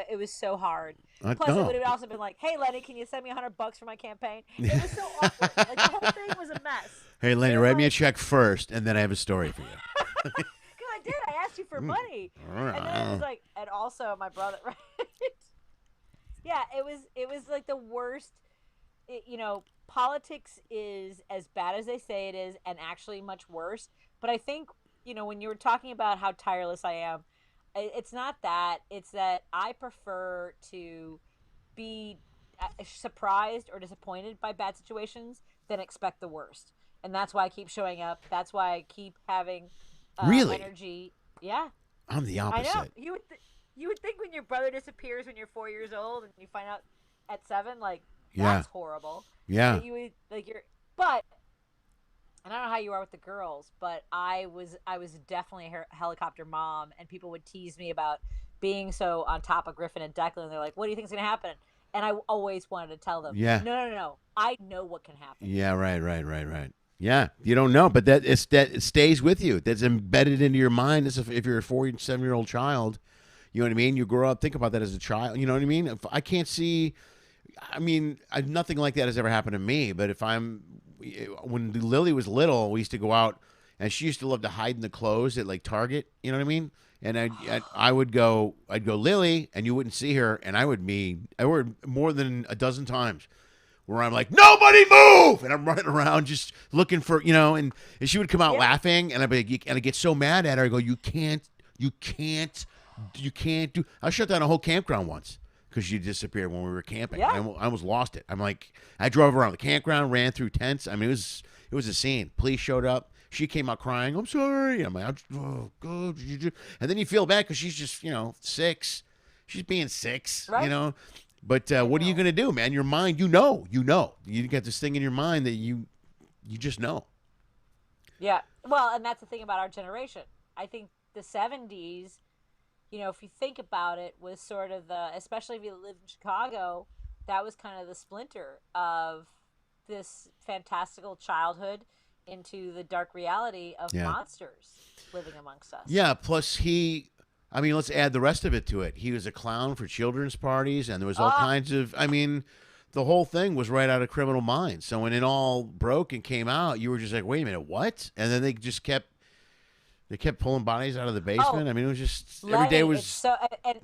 It was so hard. Plus, it No. would have also been like, "Hey, Lenny, can you send me $100 for my campaign?" It was so awkward. Like the whole thing was a mess. Hey, Lenny, It was write me a like- check first, and then I have a story for you. Because I did. I asked you for money, and then it was like, and also my brother, right? Yeah, it was like the worst. Politics is as bad as they say it is, and actually much worse. But I think when you were talking about how tireless I am, it's not that. It's that I prefer to be surprised or disappointed by bad situations than expect the worst, and that's why I keep showing up. That's why I keep having Really? energy. Yeah. I'm the I opposite. know. You would think when your brother disappears when you're 4 years old and you find out at 7, like that's horrible. Yeah. That you would but and I don't know how you are with the girls, but I was definitely a helicopter mom, and people would tease me about being so on top of Griffin and Declan. They're like, "What do you think is going to happen?" And I always wanted to tell them, Yeah. No. I know what can happen." Yeah, right. Yeah, you don't know, but that it stays with you. That's embedded into your mind. As if you're a 4 and 7-year-old child, you know what I mean. You grow up, think about that as a child. You know what I mean. If I can't see, nothing like that has ever happened to me. But when Lily was little, we used to go out, and she used to love to hide in the clothes at like Target. You know what I mean. And I'd go Lily, and you wouldn't see her, and I would more than a dozen times where I'm like, nobody move, and I'm running around just looking for, and she would come out laughing, and I get so mad at her. I go, you can't do. I shut down a whole campground once because she disappeared when we were camping. Yeah. I almost lost it. I'm like, I drove around the campground, ran through tents. I mean, it was a scene. Police showed up. She came out crying. I'm sorry. I'm like, oh God, and then you feel bad because she's just 6. She's being 6, Right. But what are you gonna do, man? Your mind, you got this thing in your mind that you just know. Yeah. Well, and that's the thing about our generation. I think the 70s, if you think about it, was sort of especially if you lived in Chicago, that was kind of the splinter of this fantastical childhood into the dark reality of monsters living amongst us. Yeah, plus let's add the rest of it to it. He was a clown for children's parties, and there was all kinds of, the whole thing was right out of Criminal Minds. So when it all broke and came out, you were just like, wait a minute, what? And then they just kept pulling bodies out of the basement. It was just, every day was... So, and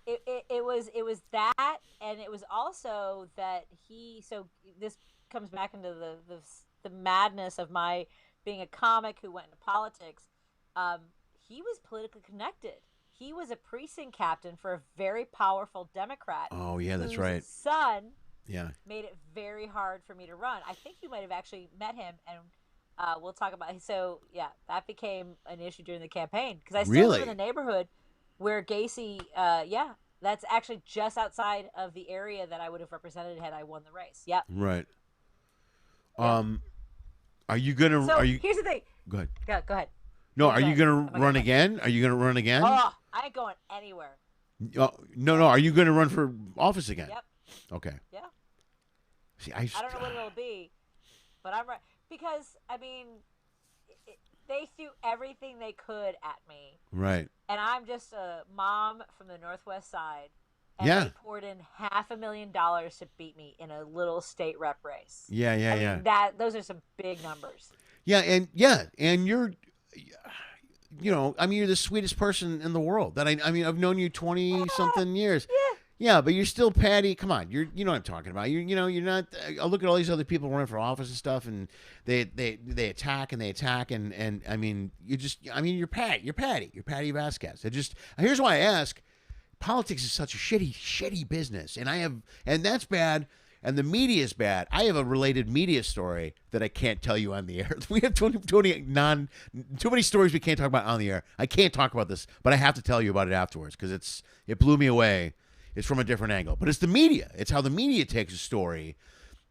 it was that, and it was also that so this comes back into the madness of my being a comic who went into politics. He was politically connected. He was a precinct captain for a very powerful Democrat. Oh, yeah, that's right. His son Yeah. made it very hard for me to run. I think you might have actually met him, and we'll talk about it. So, yeah, that became an issue during the campaign. Because I still live in a neighborhood where Gacy, that's actually just outside of the area that I would have represented had I won the race. Yep. Right. Yeah. Are you going to... So, here's the thing. Go ahead. Yeah, go ahead. No, are you going to run again? Are you going to run again? Oh, I ain't going anywhere. No. Are you going to run for office again? Yep. Okay. Yeah. See, I don't know what it'll be, but I'm right. Because, they threw everything they could at me. Right. And I'm just a mom from the Northwest Side. And they poured in $500,000 to beat me in a little state rep race. Yeah. Those are some big numbers. Yeah, and you're I mean, you're the sweetest person in the world. That I mean, I've known you 20 something years. Yeah, but you're still Patty. Come on, you know what I'm talking about. You're not. I look at all these other people running for office and stuff, and they attack and they attack, and I mean, you're Patti Vasquez. Here's why I ask. Politics is such a shitty business, and that's bad. And the media is bad. I have a related media story that I can't tell you on the air. We have too many stories we can't talk about on the air. I can't talk about this, but I have to tell you about it afterwards because it blew me away. It's from a different angle. But it's the media. It's how the media takes a story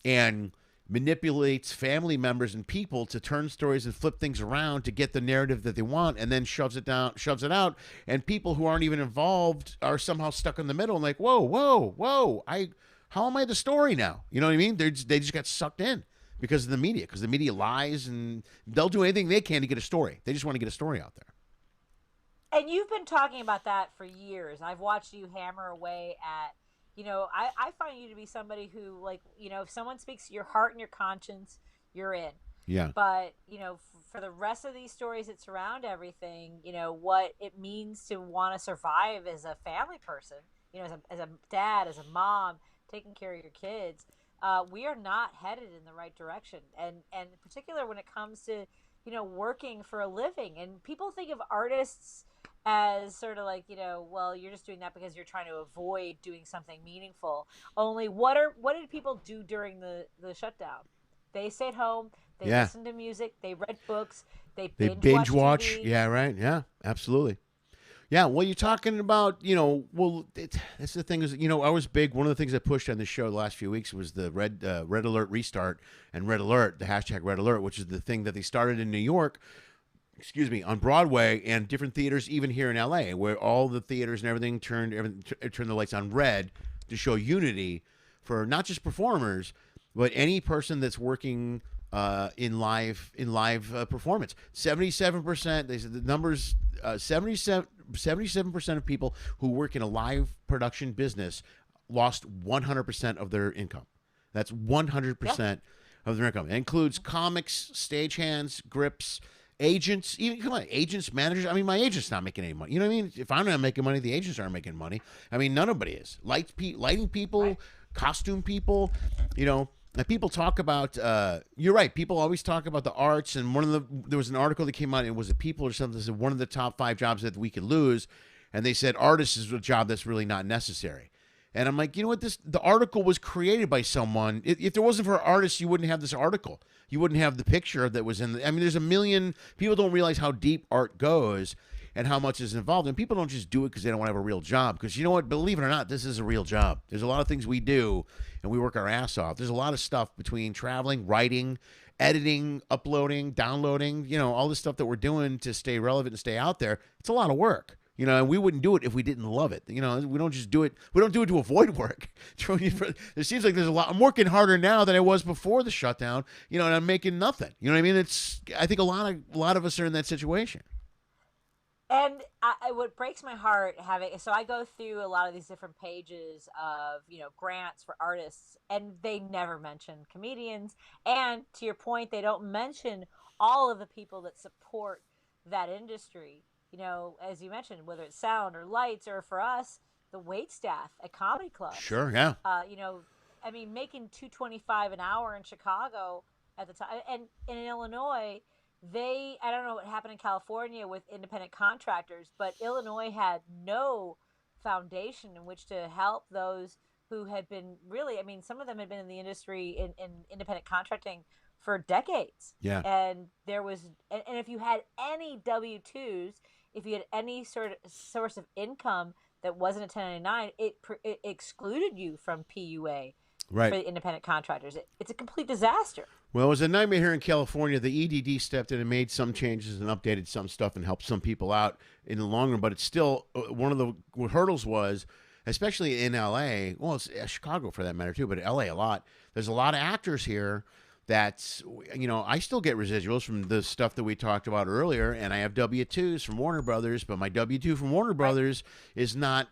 and manipulates family members and people to turn stories and flip things around to get the narrative that they want, and then shoves it out. And people who aren't even involved are somehow stuck in the middle and like, whoa, how am I the story now? You know what I mean? They just got sucked in because of the media, because the media lies, and they'll do anything they can to get a story. They just want to get a story out there. And you've been talking about that for years. I've watched you hammer away at, I find you to be somebody who, like, if someone speaks to your heart and your conscience, you're in. Yeah. But, for the rest of these stories that surround everything, what it means to want to survive as a family person, as a dad, as a mom, taking care of your kids, we are not headed in the right direction. And in particular when it comes to, working for a living. And people think of artists as sort of like, well, you're just doing that because you're trying to avoid doing something meaningful. Only what did people do during the shutdown? They stayed home, they listened to music, they read books, they binge watch. Yeah, right. Yeah, absolutely. Yeah, well, you're talking about, that's the thing is, I was big. One of the things I pushed on this show the last few weeks was the Red Alert Restart and Red Alert, the hashtag Red Alert, which is the thing that they started in New York, on Broadway and different theaters, even here in LA, where all the theaters and everything turned the lights on red to show unity for not just performers, but any person that's working in live performance. 77%. They said the numbers. 77% of people who work in a live production business lost 100% of their income. That's 100% of their income. It includes comics, stagehands, grips, agents, agents, managers. I mean, my agent's not making any money. You know what I mean? If I'm not making money, the agents aren't making money. I mean, nobody is. Lighting people, right. Costume people, And people talk about, you're right, people always talk about the arts, and there was an article that came out, it was a People or something that said one of the top 5 jobs that we could lose, and they said artists is a job that's really not necessary. And I'm like, you know what, the article was created by someone. If there wasn't for artists, you wouldn't have this article. You wouldn't have the picture that was in there's a million, people don't realize how deep art goes and how much is involved. And people don't just do it because they don't want to have a real job. Because you know what? Believe it or not, this is a real job. There's a lot of things we do, and we work our ass off. There's a lot of stuff between traveling, writing, editing, uploading, downloading, all this stuff that we're doing to stay relevant and stay out there. It's a lot of work. And we wouldn't do it if we didn't love it. We don't just do it. We don't do it to avoid work. It seems like there's a lot. I'm working harder now than I was before the shutdown, and I'm making nothing. You know what I mean? I think a lot of us are in that situation. And what breaks my heart so I go through a lot of these different pages of, grants for artists, and they never mention comedians. And to your point, they don't mention all of the people that support that industry. As you mentioned, whether it's sound or lights, or for us, the wait staff at comedy clubs. Sure, yeah. Making $2.25 an hour in Chicago at the time, and in Illinois, I don't know what happened in California with independent contractors, but Illinois had no foundation in which to help those who had been really, some of them had been in the industry in independent contracting for decades. Yeah. And there was, and if you had any W-2s, if you had any sort of source of income that wasn't a 1099, it excluded you from PUA. Right. For the independent contractors. It's a complete disaster. Well, it was a nightmare here in California. The EDD stepped in and made some changes and updated some stuff and helped some people out in the long run. But it's still one of the hurdles was, especially in LA, well, it's Chicago for that matter too, but LA a lot. There's a lot of actors here that's, I still get residuals from the stuff that we talked about earlier, and I have W-2s from Warner Brothers, but my W-2 from Warner Brothers is not,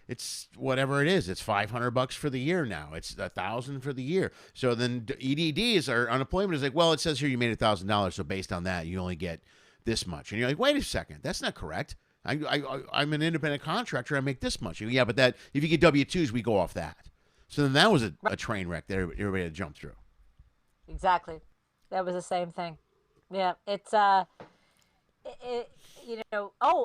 it's whatever it is. It's $500 for the year now. It's $1,000 for the year. So then EDDs, our unemployment is like, well, it says here you made $1,000, so based on that, you only get this much. And you're like, wait a second, that's not correct. I'm an independent contractor. I make this much. Yeah, but that if you get W-2s, we go off that. So then that was a train wreck that everybody had to jump through. Exactly. That was the same thing. Yeah, it's Oh,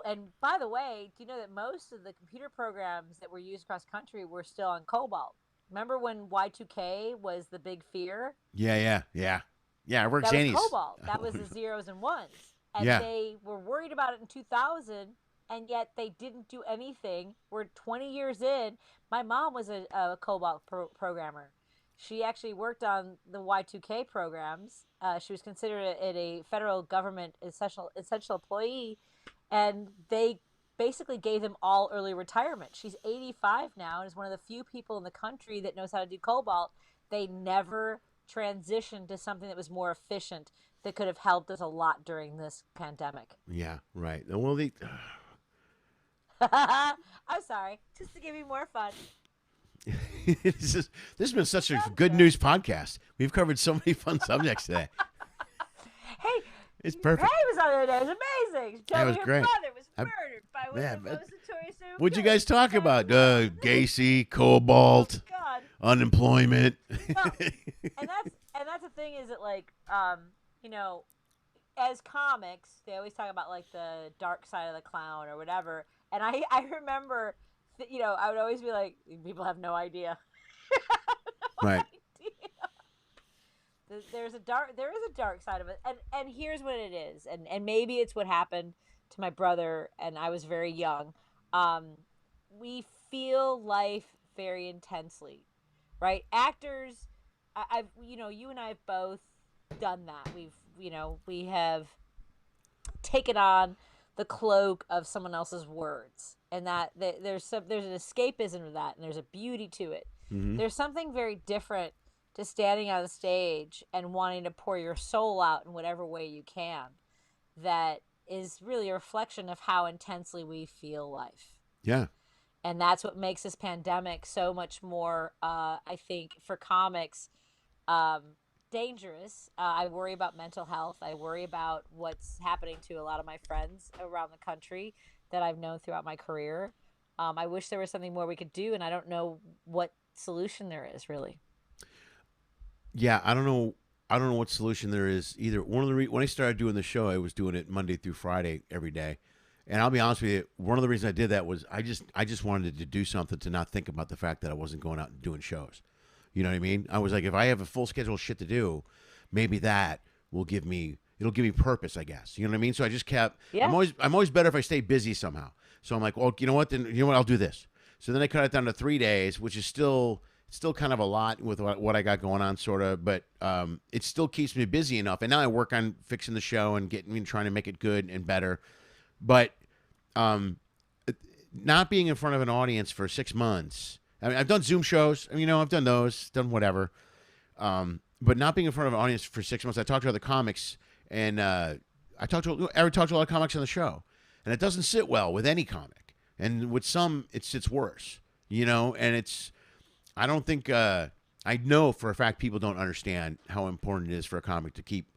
and by the way, do you know that most of the computer programs that were used across country were still on COBOL? Remember when Y2K was the big fear? Yeah. I worked That was Zanies. COBOL. That was the zeros and ones. And they were worried about it in 2000, and yet they didn't do anything. We're 20 years in. My mom was a COBOL programmer. She actually worked on the Y2K programs. She was considered a federal government essential employee, and they basically gave them all early retirement. She's 85 now and is one of the few people in the country that knows how to do Cobalt. They never transitioned to something that was more efficient that could have helped us a lot during this pandemic. Yeah, right. Well, I'm sorry, just to give you more fun. This has been such a good news podcast. We've covered so many fun subjects today. Hey, it's perfect. Ray was on the other day. It was amazing. She told me her great. brother was murdered by one of the most notorious serial What'd you killers. guys talk about? Gacy, Cobalt, Oh, God. unemployment. Well, and that's the thing is that as comics, they always talk about like the dark side of the clown or whatever. And I remember, I would always be like, people have no idea. Right. There is a dark side of it, and here's what it is, and maybe it's what happened to my brother, and I was very young. We feel life very intensely, right? Actors, you and I have both done that. We have taken on the cloak of someone else's words, and that there's an escapism to that, and there's a beauty to it. Mm-hmm. There's something very different to standing on the stage and wanting to pour your soul out in whatever way you can. That is really a reflection of how intensely we feel life. Yeah. And that's what makes this pandemic so much more, I think, for comics, dangerous. I worry about mental health. I worry about what's happening to a lot of my friends around the country that I've known throughout my career. I wish there was something more we could do, and I don't know what solution there is, really. Yeah, I don't know what solution there is either. When I started doing the show, I was doing it Monday through Friday every day, and I'll be honest with you, one of the reasons I did that was I just wanted to do something to not think about the fact that I wasn't going out and doing shows. You know what I mean? I was like, if I have a full schedule of shit to do, maybe that it'll give me purpose, I guess. You know what I mean? So I just kept. Yeah. I'm always better if I stay busy somehow. So I'm like, well, you know what? Then you know what? I'll do this. So then I cut it down to 3 days, which is still kind of a lot with what I got going on, sort of, but it still keeps me busy enough. And now I work on fixing the show and trying to make it good and better. But not being in front of an audience for 6 months. I mean, I've done Zoom shows. I've done those, done whatever. But not being in front of an audience for 6 months. I talked to other comics, and I talked to a lot of comics on the show, and it doesn't sit well with any comic. And with some, it sits worse. And it's. I don't think I know for a fact people don't understand how important it is for a comic to keep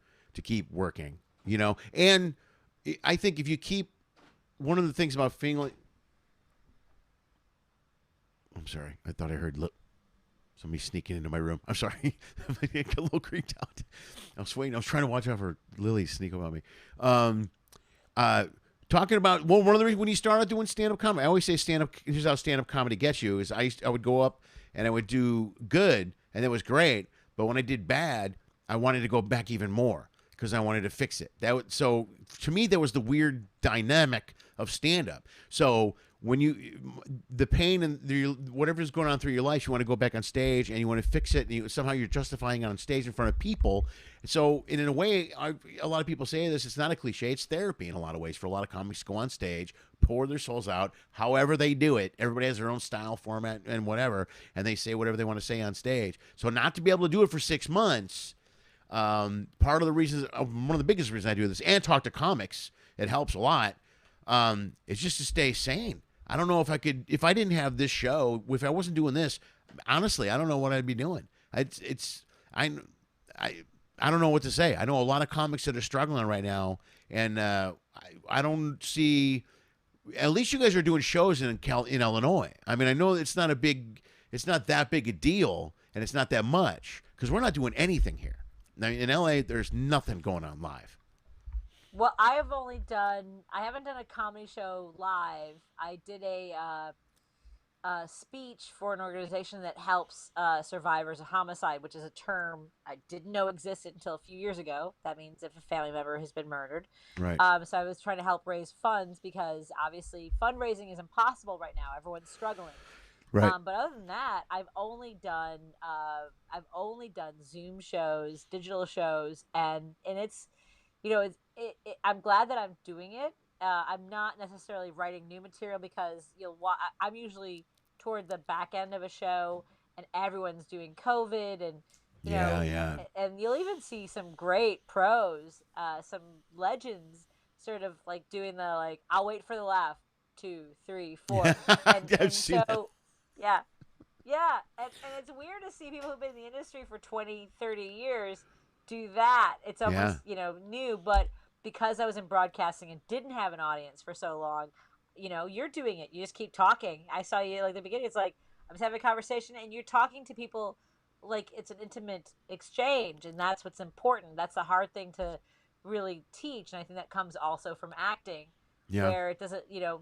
working, And I think if you keep one of the things about feeling, I'm sorry, I thought I heard somebody sneaking into my room. I'm sorry, I got a little creeped out. I was waiting. I was trying to watch out for Lily sneak up on me. Talking about one of the reasons when you start out doing stand-up comedy, I always say here's how stand-up comedy gets you is I would go up and I would do good, and it was great. But when I did bad, I wanted to go back even more because I wanted to fix it. So to me, there was the weird dynamic of stand-up. So when the pain and whatever's going on through your life, you want to go back on stage and you want to fix it, and somehow you're justifying it on stage in front of people. So in a way, a lot of people say this, it's not a cliche, it's therapy in a lot of ways for a lot of comics to go on stage, pour their souls out, however they do it. Everybody has their own style, format, and whatever, and they say whatever they want to say on stage. So not to be able to do it for 6 months, part of the reasons, one of the biggest reasons I do this, and talk to comics, it helps a lot, is just to stay sane. I don't know if I didn't have this show, if I wasn't doing this, honestly, I don't know what I'd be doing. I don't know what to say. I know a lot of comics that are struggling right now, and I don't see. At least you guys are doing shows in Illinois. I mean, I know it's not that big a deal, and it's not that much because we're not doing anything here. Now, in LA, there's nothing going on live. Well, I haven't done a comedy show live. I did a speech for an organization that helps survivors of homicide, which is a term I didn't know existed until a few years ago. That means if a family member has been murdered. Right. So I was trying to help raise funds because obviously fundraising is impossible right now. Everyone's struggling. Right. But other than that, I've only done Zoom shows, digital shows, and it's, I'm glad that I'm doing it. I'm not necessarily writing new material because I'm usually toward the back end of a show and everyone's doing COVID and and you'll even see some great pros, some legends sort of like doing the like I'll wait for the laugh 2, 3, 4 and so yeah and it's weird to see people who've been in the industry for 20, 30 years do that. It's almost new, but because I was in broadcasting and didn't have an audience for so long, you're doing it. You just keep talking. I saw you like the beginning. It's like I'm just having a conversation and you're talking to people like it's an intimate exchange, and that's what's important. That's the hard thing to really teach, and I think that comes also from acting, where it doesn't. You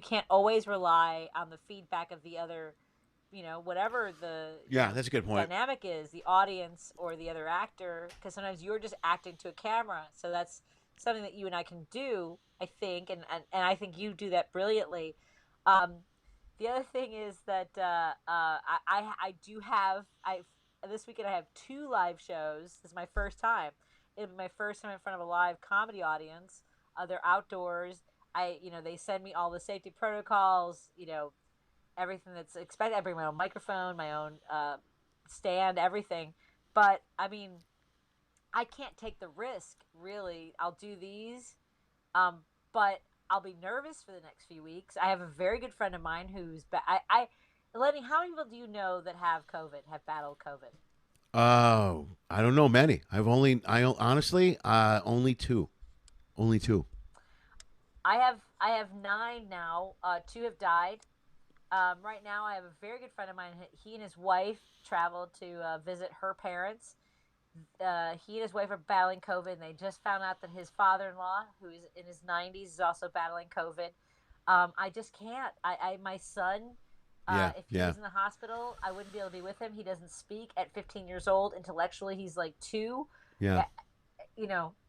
can't always rely on the feedback of the other. Whatever the that's a good point. Dynamic is the audience or the other actor, because sometimes you're just acting to a camera. So that's something that you and I can do, I think, and I think you do that brilliantly. The other thing is that I do have this weekend I have 2 live shows. This is my first time. It'll be my first time in front of a live comedy audience. They're outdoors. They send me all the safety protocols. Everything that's expected. I bring my own microphone, my own stand, everything. But I mean, I can't take the risk, really. I'll do these, but I'll be nervous for the next few weeks. I have a very good friend of mine who's Lenny, how many people do you know that have battled COVID? Oh, I don't know many. Honestly, only 2. Only 2. I have 9 now. 2 have died. Right now, I have a very good friend of mine. He and his wife traveled to visit her parents. He and his wife are battling COVID, and they just found out that his father-in-law, who's in his 90s, is also battling COVID. I just can't. My son, if he was in the hospital, I wouldn't be able to be with him. He doesn't speak at 15 years old. Intellectually, he's like 2. Yeah.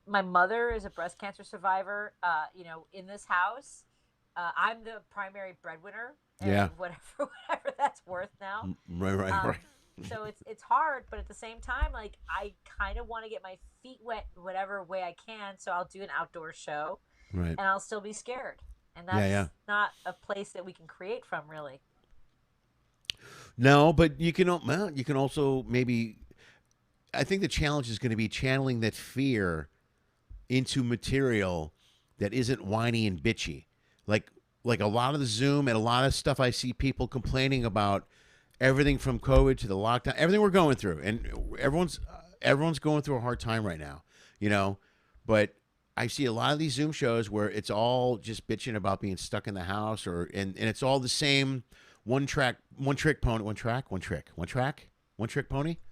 My mother is a breast cancer survivor. In this house, I'm the primary breadwinner. And whatever that's worth now. Right. So it's hard, but at the same time, like I kind of want to get my feet wet whatever way I can. So I'll do an outdoor show, right? And I'll still be scared, and that's not a place that we can create from, really. No, but you can also maybe. I think the challenge is going to be channeling that fear into material that isn't whiny and bitchy, like a lot of the Zoom and a lot of stuff I see people complaining about everything from COVID to the lockdown, everything we're going through, and everyone's going through a hard time right now, but I see a lot of these Zoom shows where it's all just bitching about being stuck in the house and it's all the same one trick pony,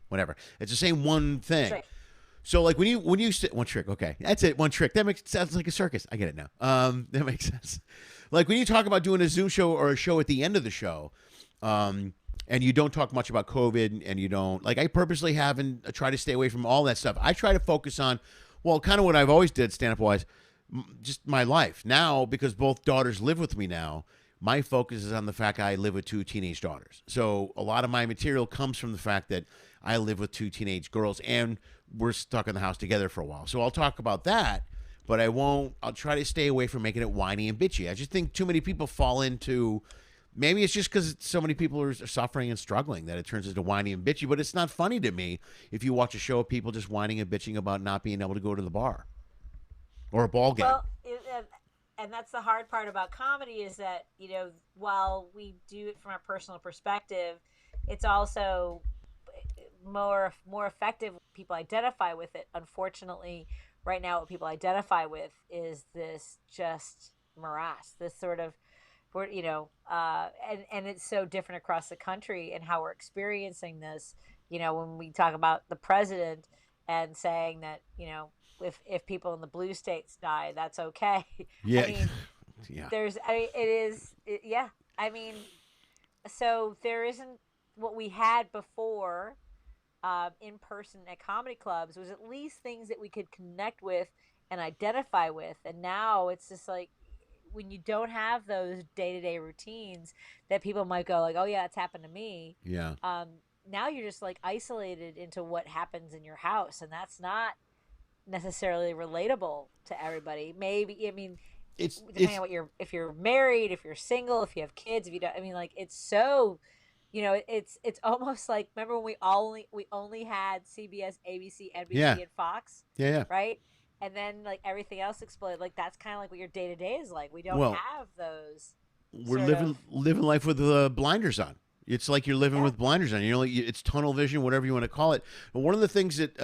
whatever. It's the same one thing. Trick. So like when you sit one trick, okay, that's it, one trick. That sounds like a circus. I get it now. That makes sense. Like when you talk about doing a Zoom show or a show at the end of the show, and you don't talk much about COVID, and you don't I purposely haven't try to stay away from all that stuff. I try to focus on, kind of what I've always did stand up wise, just my life now, because both daughters live with me now. My focus is on the fact I live with 2 teenage daughters. So a lot of my material comes from the fact that I live with 2 teenage girls and we're stuck in the house together for a while. So I'll talk about that, but I'll try to stay away from making it whiny and bitchy. I just think too many people fall into, maybe it's just because so many people are suffering and struggling that it turns into whiny and bitchy, but it's not funny to me if you watch a show of people just whining and bitching about not being able to go to the bar or a ball game. Well, and that's the hard part about comedy is that, while we do it from a personal perspective, it's also more effective. People identify with it. Unfortunately, right now, what people identify with is this just morass, this sort of, and it's so different across the country and how we're experiencing this. When we talk about the president and saying that, if people in the blue states die, that's okay. I Yeah. mean, Yeah. yeah. I mean, so there isn't what we had before, in person at comedy clubs, was at least things that we could connect with and identify with. And now it's just like, when you don't have those day-to-day routines that people might go like, oh yeah, it's happened to me. Yeah. Now you're just like isolated into what happens in your house, and that's not necessarily relatable to everybody. Maybe, I mean, depending on if you're married, if you're single, if you have kids, if you don't, I mean, like, it's so, it's almost like, remember when we only had CBS, ABC, NBC, Yeah. and Fox, Yeah. right? And then like everything else exploded. Like, that's kind of like what your day to day is like. We don't Well, have those. We're living life with blinders on. It's like you're living with blinders on. It's tunnel vision, whatever you want to call it. But one of the things that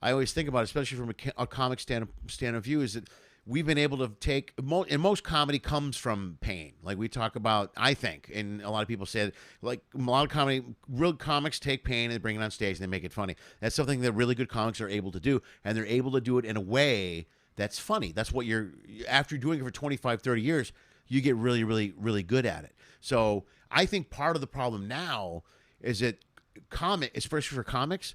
I always think about, especially from a comic stand of view, is that we've been able to take, and most comedy comes from pain. Like we talk about, I think, and a lot of people say that, like, a lot of comedy, real comics take pain and they bring it on stage and they make it funny. That's something that really good comics are able to do, and they're able to do it in a way that's funny. That's what after doing it for 25, 30 years, you get really, really, really good at it. So I think part of the problem now is that especially for comics,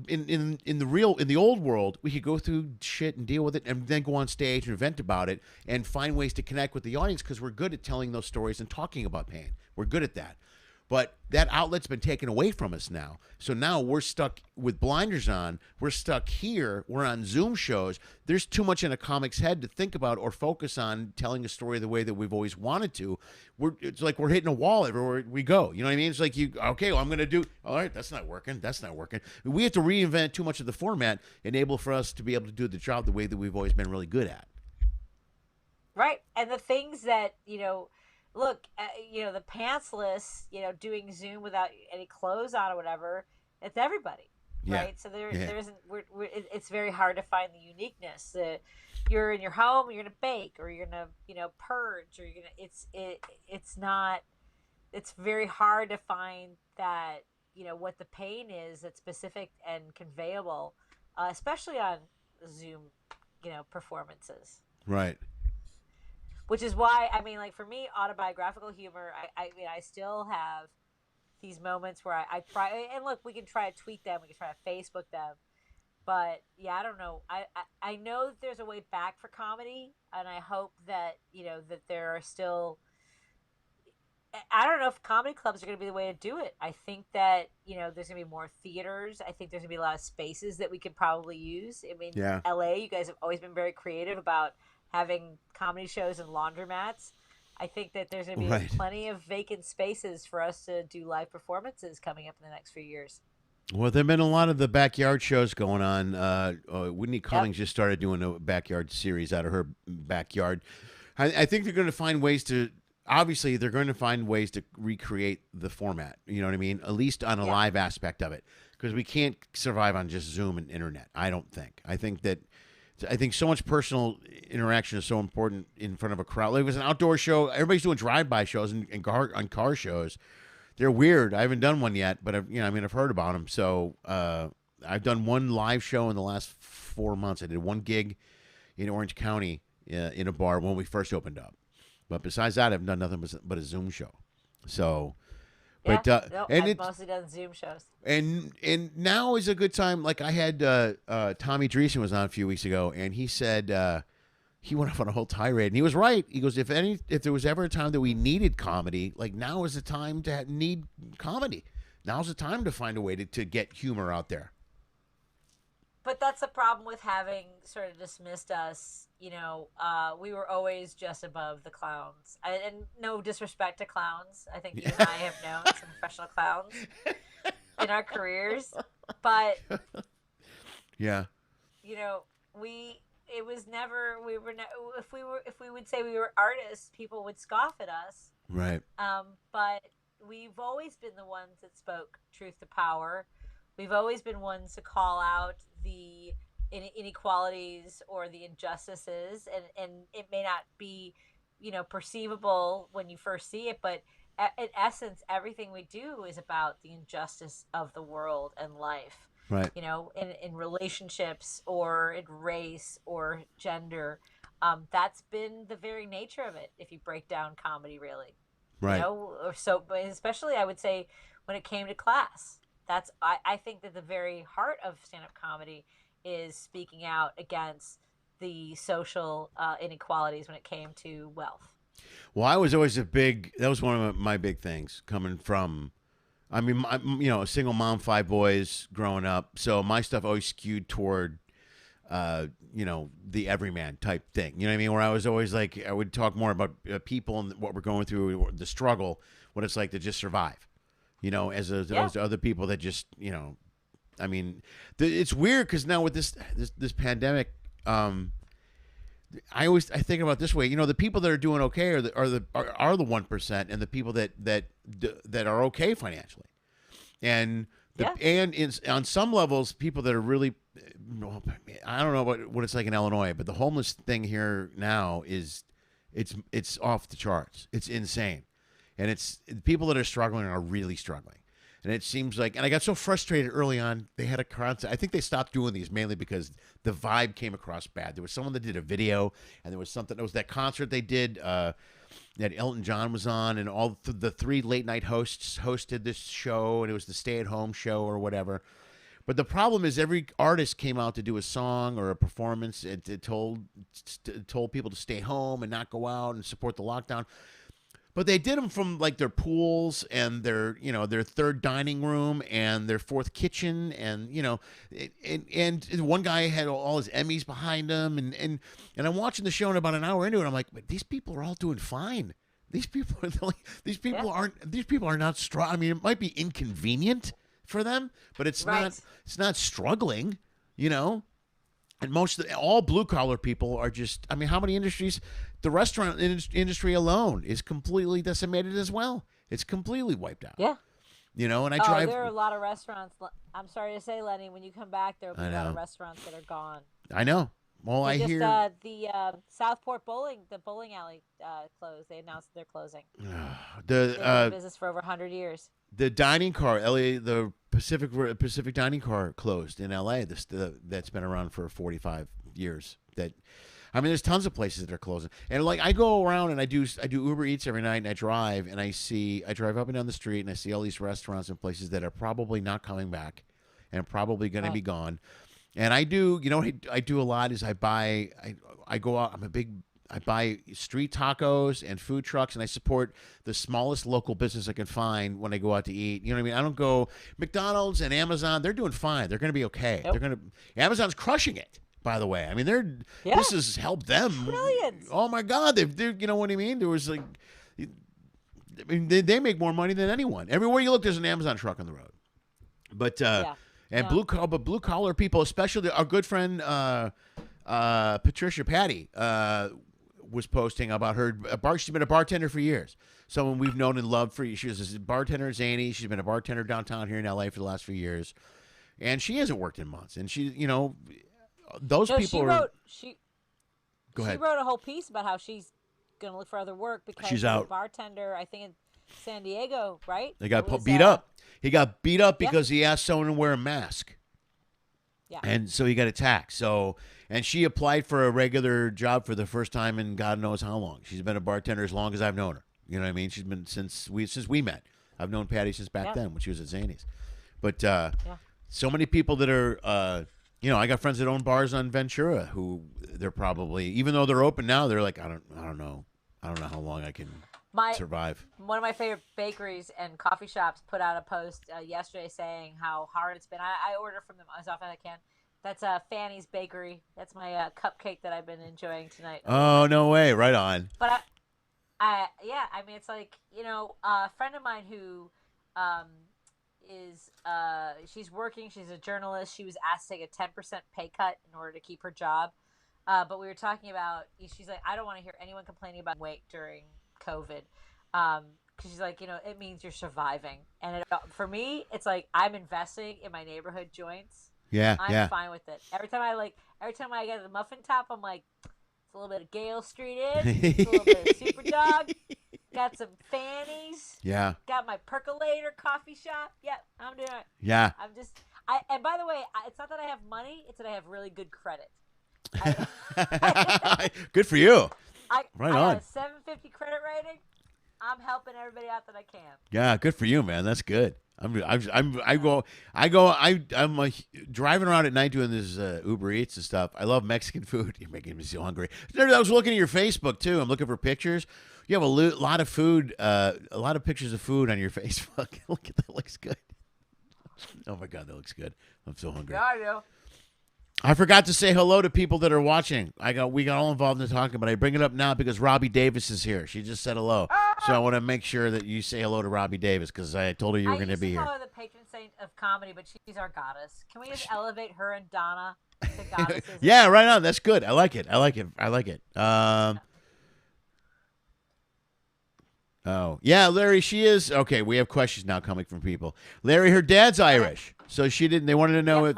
in the old world, we could go through shit and deal with it, and then go on stage and vent about it and find ways to connect with the audience, because we're good at telling those stories and talking about pain. We're good at that. But that outlet's been taken away from us now. So now we're stuck with blinders on. We're stuck here. We're on Zoom shows. There's too much in a comic's head to think about or focus on telling a story the way that we've always wanted to. It's like we're hitting a wall everywhere we go. You know what I mean? It's like, well, I'm going to do, all right, that's not working. That's not working. We have to reinvent too much of the format, enable for us to be able to do the job the way that we've always been really good at. Right. And the things that, look, the pantsless, doing Zoom without any clothes on or whatever, it's everybody, right? So there isn't, it's very hard to find the uniqueness. You're in your home, you're going to bake, or you're going to, purge, or you're going to, it's very hard to find that, what the pain is that's specific and conveyable, especially on Zoom, performances. Right. Which is why, I mean, like, for me, autobiographical humor, I mean, I still have these moments where I try, and look, we can try to tweet them, we can try to Facebook them, but yeah, I don't know. I know that there's a way back for comedy, and I hope that, that there are still, I don't know if comedy clubs are going to be the way to do it. I think that, there's going to be more theaters. I think there's going to be a lot of spaces that we could probably use. I mean, LA, you guys have always been very creative about having comedy shows and laundromats. I think that there's going to be plenty of vacant spaces for us to do live performances coming up in the next few years. Well, there have been a lot of the backyard shows going on. Whitney Cummings just started doing a backyard series out of her backyard. I think they're going to find ways to, obviously, they're going to find ways to recreate the format. You know what I mean? At least on a live aspect of it. Because we can't survive on just Zoom and internet, I don't think. I think so much personal interaction is so important in front of a crowd. Like, it was an outdoor show. Everybody's doing drive-by shows and car shows. They're weird. I haven't done one yet, but I've heard about them. So I've done one live show in the last 4 months. I did one gig in Orange County in a bar when we first opened up. But besides that, I've done nothing but a Zoom show. So. But I've mostly done Zoom shows. And now is a good time. Like, I had Tommy Dreesen was on a few weeks ago, and he said he went off on a whole tirade, and he was right. He goes, if there was ever a time that we needed comedy, like, now is the time to need comedy. Now's the time to find a way to get humor out there. But that's the problem with having sort of dismissed us. We were always just above the clowns. And no disrespect to clowns. I think you and I have known some professional clowns in our careers. But, yeah, it was never, if we would say we were artists, people would scoff at us. Right. But we've always been the ones that spoke truth to power. we've always been ones to call out the inequalities or the injustices, and it may not be, perceivable when you first see it, but in essence, everything we do is about the injustice of the world and life. Right. In relationships or in race or gender. That's been the very nature of it, if you break down comedy, really. Right. Or so, but especially I would say when it came to class. I think that the very heart of stand-up comedy is speaking out against the social inequalities when it came to wealth. Well, I was always that was one of my big things coming from, I mean, a single mom, 5 boys growing up. So my stuff always skewed toward, the everyman type thing. You know what I mean? Where I was always like, I would talk more about people and what we're going through, the struggle, what it's like to just survive, as other people that just, I mean, it's weird because now with this pandemic, I think about it this way. The people that are doing okay are the 1%, and the people that are okay financially, and on some levels, people that are really, I don't know what it's like in Illinois, but the homeless thing here now it's off the charts. It's insane, and it's people that are struggling are really struggling. And it seems like, and I got so frustrated early on, they had a concert. I think they stopped doing these mainly because the vibe came across bad. There was someone that did a video, and there was something, it was that concert they did that Elton John was on, and all the 3 late night hosts hosted this show, and it was the stay-at-home show or whatever. But the problem is every artist came out to do a song or a performance and told people to stay home and not go out and support the lockdown. But they did them from like their pools and their third dining room and their 4th kitchen, and and one guy had all his Emmys behind him, and I'm watching the show, and about an hour into it, I'm like, but these people are all doing fine. These people are not strong. I mean, it might be inconvenient for them, but it's not struggling, And all blue collar people are just, I mean, how many industries? The restaurant industry alone is completely decimated as well. It's completely wiped out. Yeah. And I drive. There are a lot of restaurants. I'm sorry to say, Lenny, when you come back, there will be a lot of restaurants that are gone. I know. Well, I hear the Southport the bowling alley closed. They announced they're closing. They've been in business for over 100 years. The dining car, the Pacific dining car closed in LA. That's been around for 45 years. There's tons of places that are closing. And like I go around and I do Uber Eats every night, and I drive up and down the street, and I see all these restaurants and places that are probably not coming back and probably going to be gone. And I do, what I do a lot is I go out, I buy street tacos and food trucks, and I support the smallest local business I can find when I go out to eat. You know what I mean? I don't go McDonald's and Amazon. They're doing fine. They're going to be okay. Yep. Amazon's crushing it, by the way. I mean, this has helped them. Brilliant. Oh my God. They're, you know what I mean? There was like, I mean, they make more money than anyone. Everywhere you look, there's an Amazon truck on the road. But, blue collar people, especially our good friend, Patricia Patti, was posting about her she's been a bartender for years. Someone we've known and loved for years. She was a bartender at Zany. She's been a bartender downtown here in LA for the last few years. And she hasn't worked in months. And she, those people she Go ahead. She wrote a whole piece about how she's going to look for other work because she's out. A bartender, I think in San Diego, right? They got beat up. He got beat up because he asked someone to wear a mask. Yeah. And so he got attacked. And she applied for a regular job for the first time in God knows how long. She's been a bartender as long as I've known her. You know what I mean? She's been since we met. I've known Patti since back then when she was at Zany's. But so many people that are, I got friends that own bars on Ventura who they're probably, even though they're open now, they're like, I don't know how long I can survive. One of my favorite bakeries and coffee shops put out a post yesterday saying how hard it's been. I order from them as often as I can. That's Fanny's Bakery. That's my cupcake that I've been enjoying tonight. Oh, no way. Right on. But it's like, a friend of mine who she's working. She's a journalist. She was asked to take a 10% pay cut in order to keep her job. But we were talking about, she's like, I don't want to hear anyone complaining about weight during COVID. because she's like, it means you're surviving. And for me, it's like I'm investing in my neighborhood joints. Yeah, I'm yeah. fine with it. Every time I get the muffin top, I'm like, it's a little bit of Gale Street in, it's a little bit of Super Dog, got some fannies, Yeah, got my percolator coffee shop. Yep, I'm doing it. yeah. And by the way, it's not that I have money; it's that I have really good credit. Good for you. I Right I on. got a 750 credit rating. I'm helping everybody out that I can. Yeah, good for you, man. That's good. I'm like driving around at night doing this Uber Eats and stuff. I love Mexican food. You're making me so hungry. I was looking at your Facebook too. I'm looking for pictures. You have a lot of food, a lot of pictures of food on your Facebook. Look at that. Looks good. Oh my God, that looks good. I'm so hungry. Yeah, I do. I forgot to say hello to people that are watching. We got all involved in talking, but I bring it up now because Robbie Davis is here. She just said hello, so I want to make sure that you say hello to Robbie Davis because I told her you were going to be here. I used to call her the patron saint of comedy, but she's our goddess. Can we just elevate her and Donna to goddesses? Yeah, right on. That's good. I like it. Oh yeah, Larry. She is okay. We have questions now coming from people. Larry, her dad's Irish, so she didn't. They wanted to know if.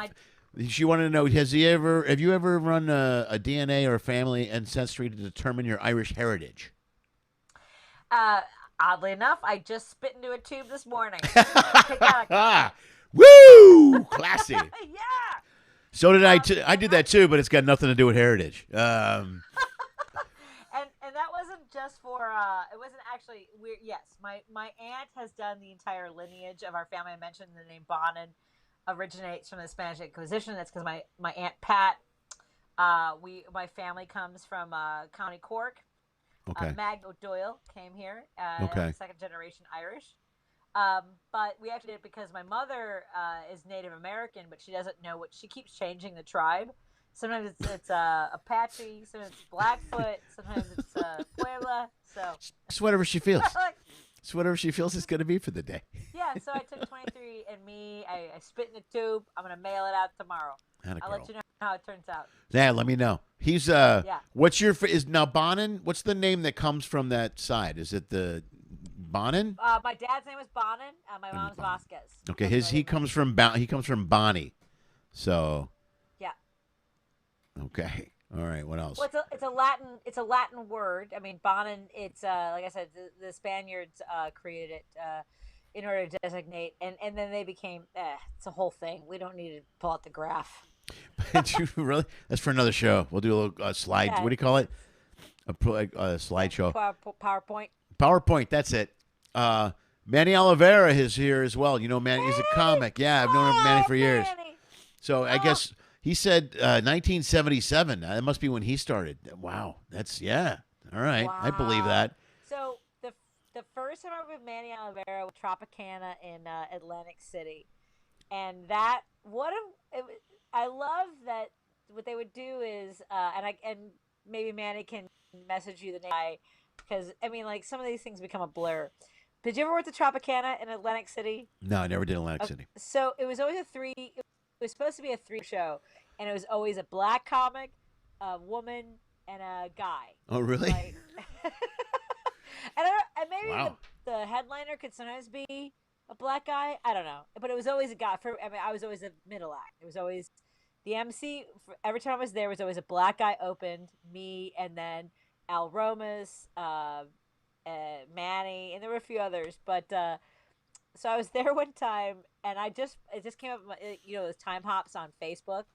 She wanted to know, have you ever run a DNA or a family ancestry to determine your Irish heritage? Oddly enough, I just spit into a tube this morning. Woo! Classy. Yeah. So did I. I did that too, but it's got nothing to do with heritage. And that wasn't just for. It wasn't actually weird. Yes, my aunt has done the entire lineage of our family. I mentioned the name Bonnin originates from the Spanish Inquisition. That's because my aunt Pat, my family comes from County Cork. Okay. Mag O'Doyle came here. Okay. Second generation Irish. But we actually did it because my mother is Native American, but she doesn't know she keeps changing the tribe. Sometimes it's Apache, sometimes it's Blackfoot, sometimes it's Puebla. So it's whatever she feels. It's whatever she feels it's going to be for the day. Yeah, so I took 23andMe. I spit in a tube. I'm going to mail it out tomorrow. I'll let you know how it turns out. Yeah, let me know. He's yeah. What's your is now Bonnin? What's the name that comes from that side? Is it the Bonnin? My dad's name is Bonnin. My mom's Vasquez. Okay, he comes from Bonnie. So. Yeah. Okay. All right. What else? Well, it's a Latin word. I mean, Bonnin. It's like I said, the Spaniards created it in order to designate, and then they became. It's a whole thing. We don't need to pull out the graph. Really? That's for another show. We'll do a little slide. Yeah. What do you call it? A slideshow. PowerPoint. PowerPoint. That's it. Manny Oliveira is here as well. You know, Manny is a comic. Yeah, I've known Manny for years. Manny. So I guess. He said 1977. That must be when he started. Wow. That's, yeah. All right. Wow. I believe that. So the first time I was with Manny Oliveira with Tropicana in Atlantic City. And that, I love that what they would do is, and maybe Manny can message you the name, because, I mean, like, some of these things become a blur. Did you ever work the Tropicana in Atlantic City? No, I never did Atlantic City. So it was always it was supposed to be a 3 show, and it was always a black comic, a woman, and a guy. Oh, really? Like, and maybe the headliner could sometimes be a black guy. I don't know, but it was always a guy. I was always a middle act. It was always the MC. Every time I was there, was always a black guy opened, me, and then Al Romas, Manny, and there were a few others, but. So I was there one time, and it just came up, those time hops on Facebook.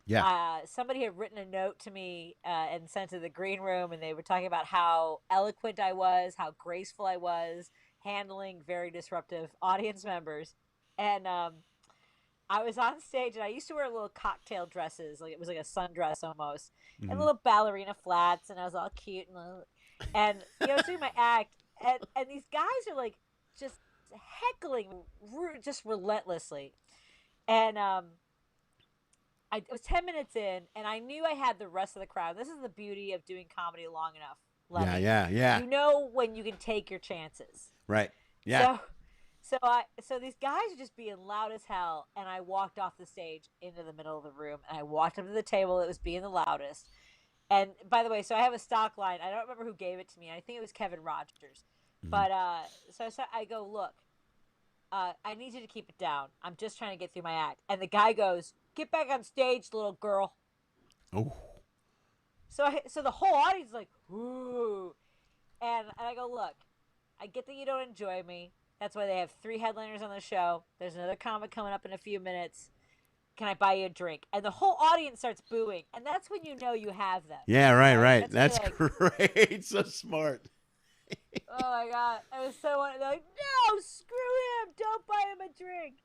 Yeah. Somebody had written a note to me and sent to the green room, and they were talking about how eloquent I was, how graceful I was, handling very disruptive audience members. And I was on stage, and I used to wear little cocktail dresses, like it was like a sundress almost, and little ballerina flats, and I was all cute and I was doing my act, and these guys are like just heckling just relentlessly, and it was 10 minutes in, and I knew I had the rest of the crowd. This is the beauty of doing comedy long enough, Lenny. Yeah. You know when you can take your chances, right? Yeah. So these guys are just being loud as hell, and I walked off the stage into the middle of the room, and I walked up to the table that was being the loudest. And by the way, so I have a stock line. I don't remember who gave it to me. I think it was Kevin Rogers. But so I go, look, I need you to keep it down. I'm just trying to get through my act. And the guy goes, get back on stage, little girl. Oh. So the whole audience is like, ooh. And I go, look, I get that you don't enjoy me. That's why they have 3 headliners on the show. There's another comic coming up in a few minutes. Can I buy you a drink? And the whole audience starts booing. And that's when you know you have them. Yeah, right. That's like, great. So smart. Oh my God. I was so they're like, no, screw him. Don't buy him a drink.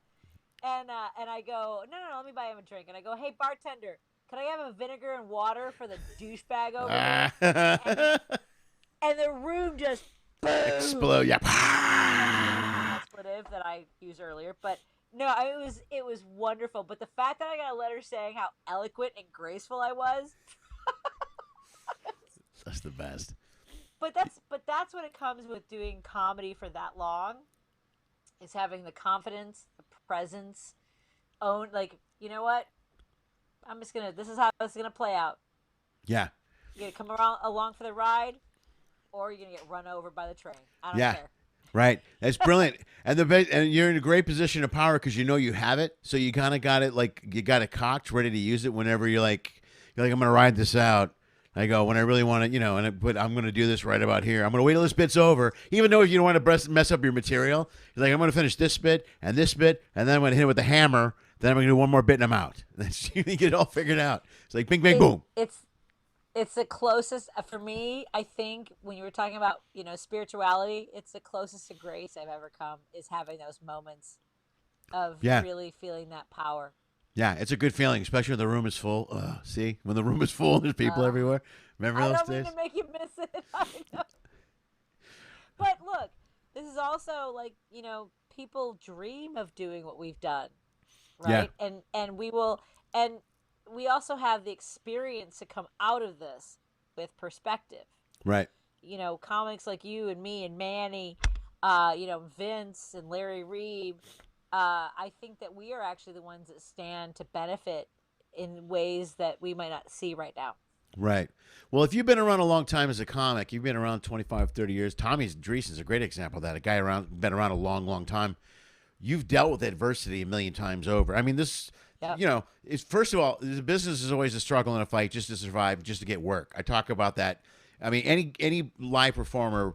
And I go, no, let me buy him a drink. And I go, hey, bartender, can I have a vinegar and water for the douchebag over there? And the room just explode. Yeah. Expletive that I used earlier, but no, it was wonderful. But the fact that I got a letter saying how eloquent and graceful I was, that's the best. But that's what it comes with doing comedy for that long, is having the confidence, the presence, like, you know what? This is how it's gonna play out. Yeah. You're gonna come along for the ride, or you're gonna get run over by the train. I don't care. Right. That's brilliant. And you're in a great position of power because you know you have it. So you kind of got it, like, you got it cocked, ready to use it whenever you're like, I'm going to ride this out. I go, when I really want to, but I'm going to do this right about here. I'm going to wait till this bit's over. Even though if you don't want to mess up your material, you're like, I'm going to finish this bit, and then I'm going to hit it with the hammer. Then I'm going to do one more bit and I'm out. You get it all figured out. It's like bing, bang, boom. It's the closest for me. I think when you were talking about, spirituality, it's the closest to grace I've ever come, is having those moments of really feeling that power. Yeah, it's a good feeling, especially when the room is full. See, when the room is full, there's people everywhere. Remember those days? I don't mean to make you miss it. I know. But look, this is also like, people dream of doing what we've done, right? Yeah. And we will, and we also have the experience to come out of this with perspective. Right. Comics like you and me and Manny, Vince and Larry Reeb. I think that we are actually the ones that stand to benefit in ways that we might not see right now. Right. Well, if you've been around a long time as a comic, you've been around 25, 30 years. Tommy Dreesen's a great example of that. A guy been around a long, long time. You've dealt with adversity a million times over. I mean, this, it's, first of all, the business is always a struggle and a fight just to survive, just to get work. I talk about that. I mean, any live performer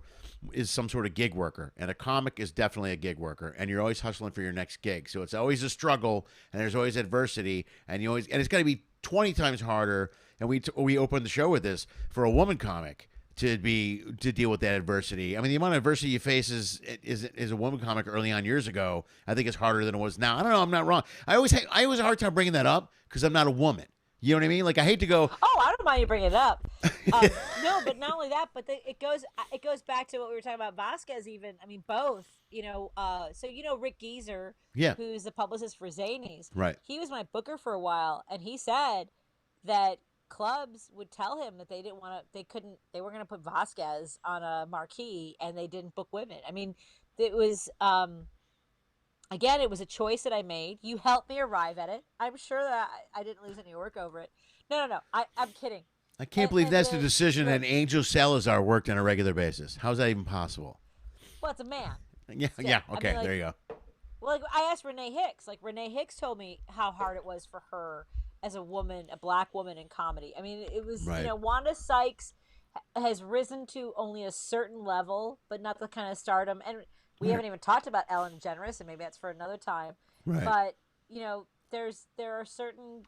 is some sort of gig worker, and a comic is definitely a gig worker, and you're always hustling for your next gig. So it's always a struggle, and there's always adversity, and it's got to be 20 times harder. And we opened the show with this for a woman comic to deal with that adversity. I mean, the amount of adversity you face as a woman comic early on years ago, I think is harder than it was now. I don't know. I'm not wrong. I always have a hard time bringing that up because I'm not a woman. You know what I mean? Like, I hate to go. Oh, I don't mind you bringing it up. No, but not only that, but it goes back to what we were talking about. Vasquez, even. I mean, both. So Rick Geezer, who's the publicist for Zanies. Right. He was my booker for a while, and he said that clubs would tell him that they weren't going to put Vasquez on a marquee, and they didn't book women. I mean, it was. Again, it was a choice that I made. You helped me arrive at it. I'm sure that I didn't lose any work over it. No. I'm kidding. I can't believe that's the decision that Angel Salazar worked on a regular basis. How's that even possible? Well, it's a man. Yeah. Okay, there you go. Well, like, I asked Renee Hicks. Like, Renee Hicks told me how hard it was for her as a woman, a black woman in comedy. I mean, it was, right. Wanda Sykes has risen to only a certain level, but not the kind of stardom. And we haven't even talked about Ellen DeGeneres, and maybe that's for another time. Right. But, there are certain,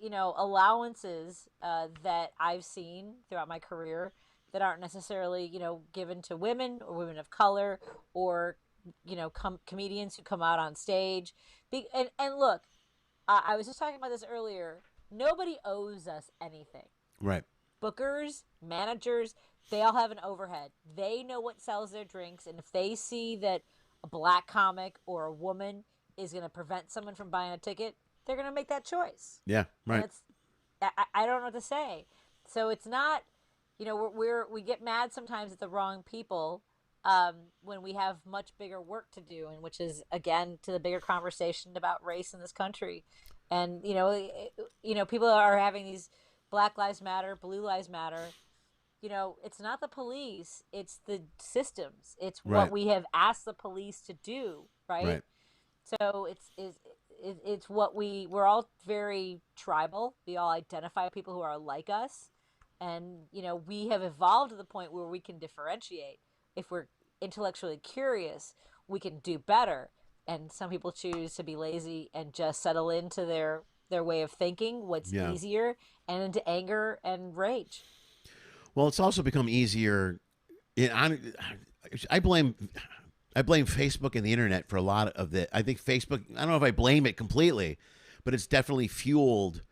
allowances that I've seen throughout my career that aren't necessarily, given to women or women of color or, comedians who come out on stage. And look, I was just talking about this earlier. Nobody owes us anything. Right. Bookers, managers, they all have an overhead. They know what sells their drinks, and if they see that a black comic or a woman is going to prevent someone from buying a ticket, they're going to make that choice. Yeah, right. I don't know what to say. So it's not, we get mad sometimes at the wrong people when we have much bigger work to do, and which is, again, to the bigger conversation about race in this country. And, people are having these Black Lives Matter, Blue Lives Matter. it's not the police, it's the systems. It's Right. what we have asked the police to do, right? Right. So it's what we're all very tribal. We all identify with people who are like us, and we have evolved to the point where we can differentiate. If we're intellectually curious, we can do better. And some people choose to be lazy and just settle into their way of thinking, what's Yeah. easier, and into anger and rage. Well, it's also become easier. I blame Facebook and the internet for a lot of the. I think Facebook. I don't know if I blame it completely, but it's definitely fueled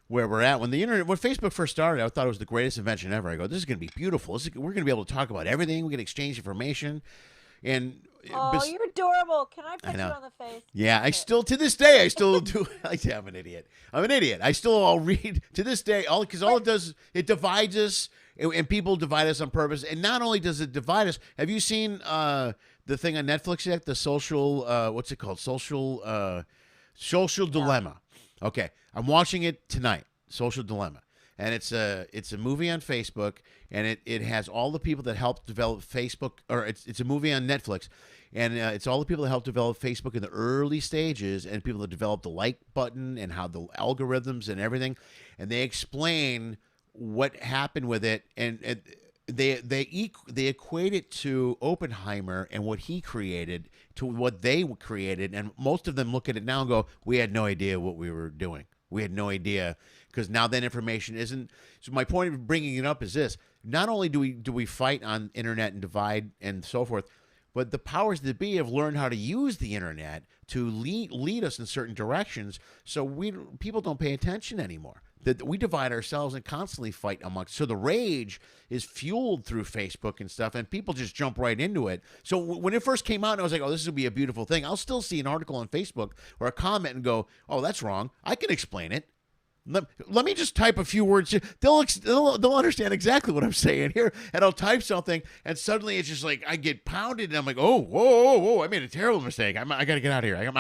where we're at. When Facebook first started, I thought it was the greatest invention ever. I go, this is going to be beautiful. We're going to be able to talk about everything. We can exchange information, and Oh, you're adorable. Can I pet you know. on the face? Yeah, I still to this day I still do. I'm an idiot. I still all read to this day because all it does it divides us, and people divide us on purpose. And not only does it divide us, have you seen the thing on Netflix yet? The social what's it called? Social Dilemma. Okay, I'm watching it tonight. Social Dilemma. And it's a movie on Facebook, and it has all the people that helped develop Facebook, or it's a movie on Netflix, and it's all the people that helped develop Facebook in the early stages, and people that developed the like button and how the algorithms and everything, and they explain what happened with it, and they equate it to Oppenheimer and what he created to what they created, and most of them look at it now and go, "We had no idea what we were doing. We had no idea." Because now that information isn't. So my point of bringing it up is this: not only do we fight on internet and divide and so forth, but the powers that be have learned how to use the internet to lead us in certain directions. So people don't pay attention anymore. That we divide ourselves and constantly fight amongst. So the rage is fueled through Facebook and stuff, and people just jump right into it. So when it first came out, I was like, "Oh, this will be a beautiful thing." I'll still see an article on Facebook or a comment and go, "Oh, that's wrong. I can explain it. Let me just type a few words. They'll understand exactly what I'm saying here." And I'll type something, and suddenly it's just like I get pounded, and I'm like, "Oh, whoa, whoa, whoa! I made a terrible mistake. I got to get out of here. I'm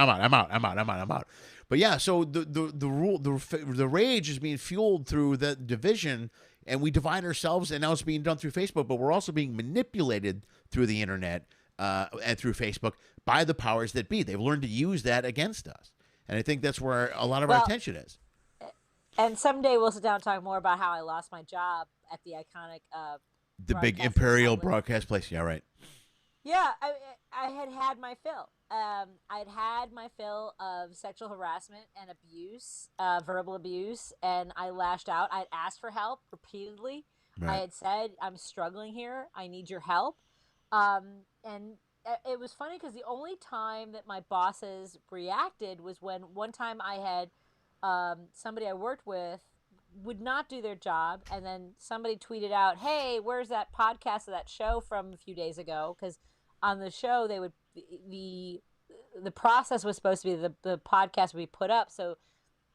out." But yeah, so the rage is being fueled through the division, and we divide ourselves, and now it's being done through Facebook. But we're also being manipulated through the internet and through Facebook by the powers that be. They've learned to use that against us, and I think that's where a lot of our attention is. And someday we'll sit down and talk more about how I lost my job at the iconic the big Imperial broadcast place. Yeah, right. Yeah, I had my fill. I'd had my fill of sexual harassment and abuse, verbal abuse, and I lashed out. I'd asked for help repeatedly. Right. I had said, "I'm struggling here. I need your help." And it was funny because the only time that my bosses reacted was when one time I had somebody I worked with would not do their job, and then somebody tweeted out, "Hey, where's that podcast of that show from a few days ago?" Because on the show they would the process was supposed to be the podcast would be put up so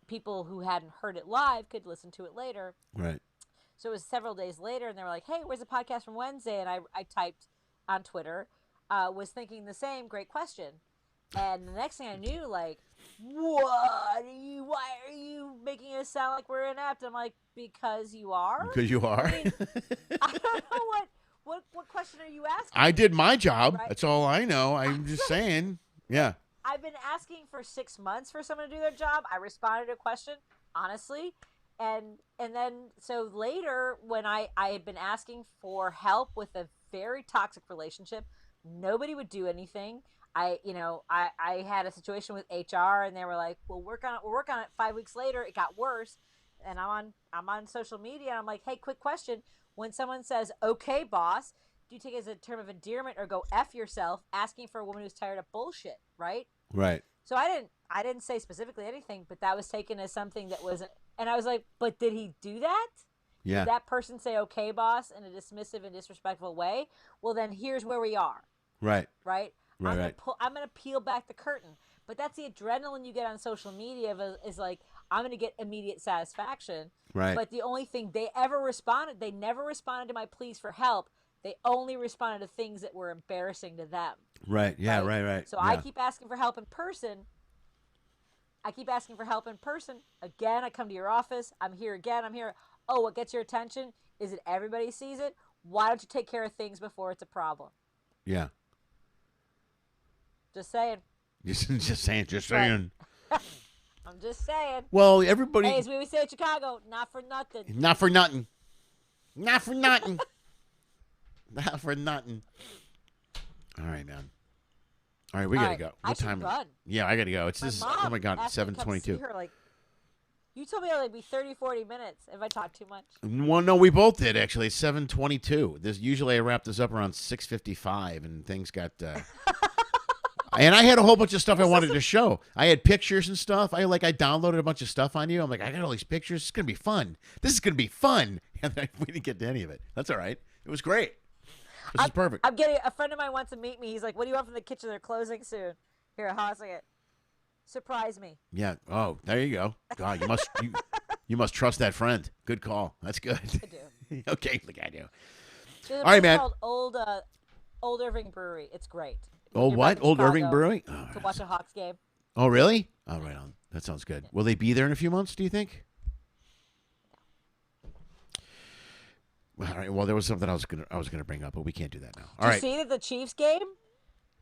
people who hadn't heard it live could listen to it later. Right. So it was several days later, and they were like, "Hey, where's the podcast from Wednesday?" And I typed on Twitter, was thinking the same, great question. And the next thing I knew, like, why are you making us sound like we're inept? I'm like, because you are? Because you are? I mean, I don't know what question are you asking? I did my job. Right? That's all I know. I'm just saying. Yeah. I've been asking for 6 months for someone to do their job. I responded to a question, honestly. And then, so later, when I had been asking for help with a very toxic relationship, nobody would do anything. I had a situation with HR, and they were like, "We'll work on it." 5 weeks later, it got worse, and I'm on social media, and I'm like, "Hey, quick question: when someone says, 'Okay, boss,' do you take it as a term of endearment or go F yourself?" Asking for a woman who's tired of bullshit, right? Right. So I didn't say specifically anything, but that was taken as something that wasn't. And I was like, "But did he do that? Yeah. Did that person say 'Okay, boss' in a dismissive and disrespectful way?" Well, then here's where we are. Right. Right. Right. I'm gonna peel back the curtain, but that's the adrenaline you get on social media is like, I'm gonna get immediate satisfaction. Right. But the only thing they never responded to my pleas for help. They only responded to things that were embarrassing to them. Right. Yeah. Right. So yeah. I keep asking for help in person. Again, I come to your office. I'm here again. Oh, what gets your attention? Is it everybody sees it? Why don't you take care of things before it's a problem? Yeah. Just saying. Just saying. I'm just saying. Well, everybody. Hey, as we always say in Chicago, not for nothing. Not for nothing. Not for nothing. Not for nothing. All right, man. All right, we gotta go. What time? Run. Yeah, I gotta go. It's this. Oh my God, 7:22. Like, you told me it'd be 30, 40 minutes. If I talk too much. Well, no, we both did actually. It's 7:22. This usually I wrap this up around 6:55, and things got. And I had a whole bunch of stuff I wanted to show. I had pictures and stuff. I downloaded a bunch of stuff on you. I'm like, I got all these pictures. It's gonna be fun. This is gonna be fun. And we didn't get to any of it. That's all right. It was great. This is perfect. I'm getting a friend of mine wants to meet me. He's like, "What do you want from the kitchen? They're closing soon." Here, hold on a second. Surprise me. Yeah. Oh, there you go. God, you must trust that friend. Good call. That's good. I do. Okay, look, I do. There's a All right, place man. called Old Irving Brewery. It's great. Old You're what? back in Old Irving Chicago Brewing? to watch a Hawks game. Oh, really? Oh, right on. That sounds good. Will they be there in a few months, do you think? All right. Well, there was something I was gonna bring up, but we can't do that now. All right. Did you see that the Chiefs game?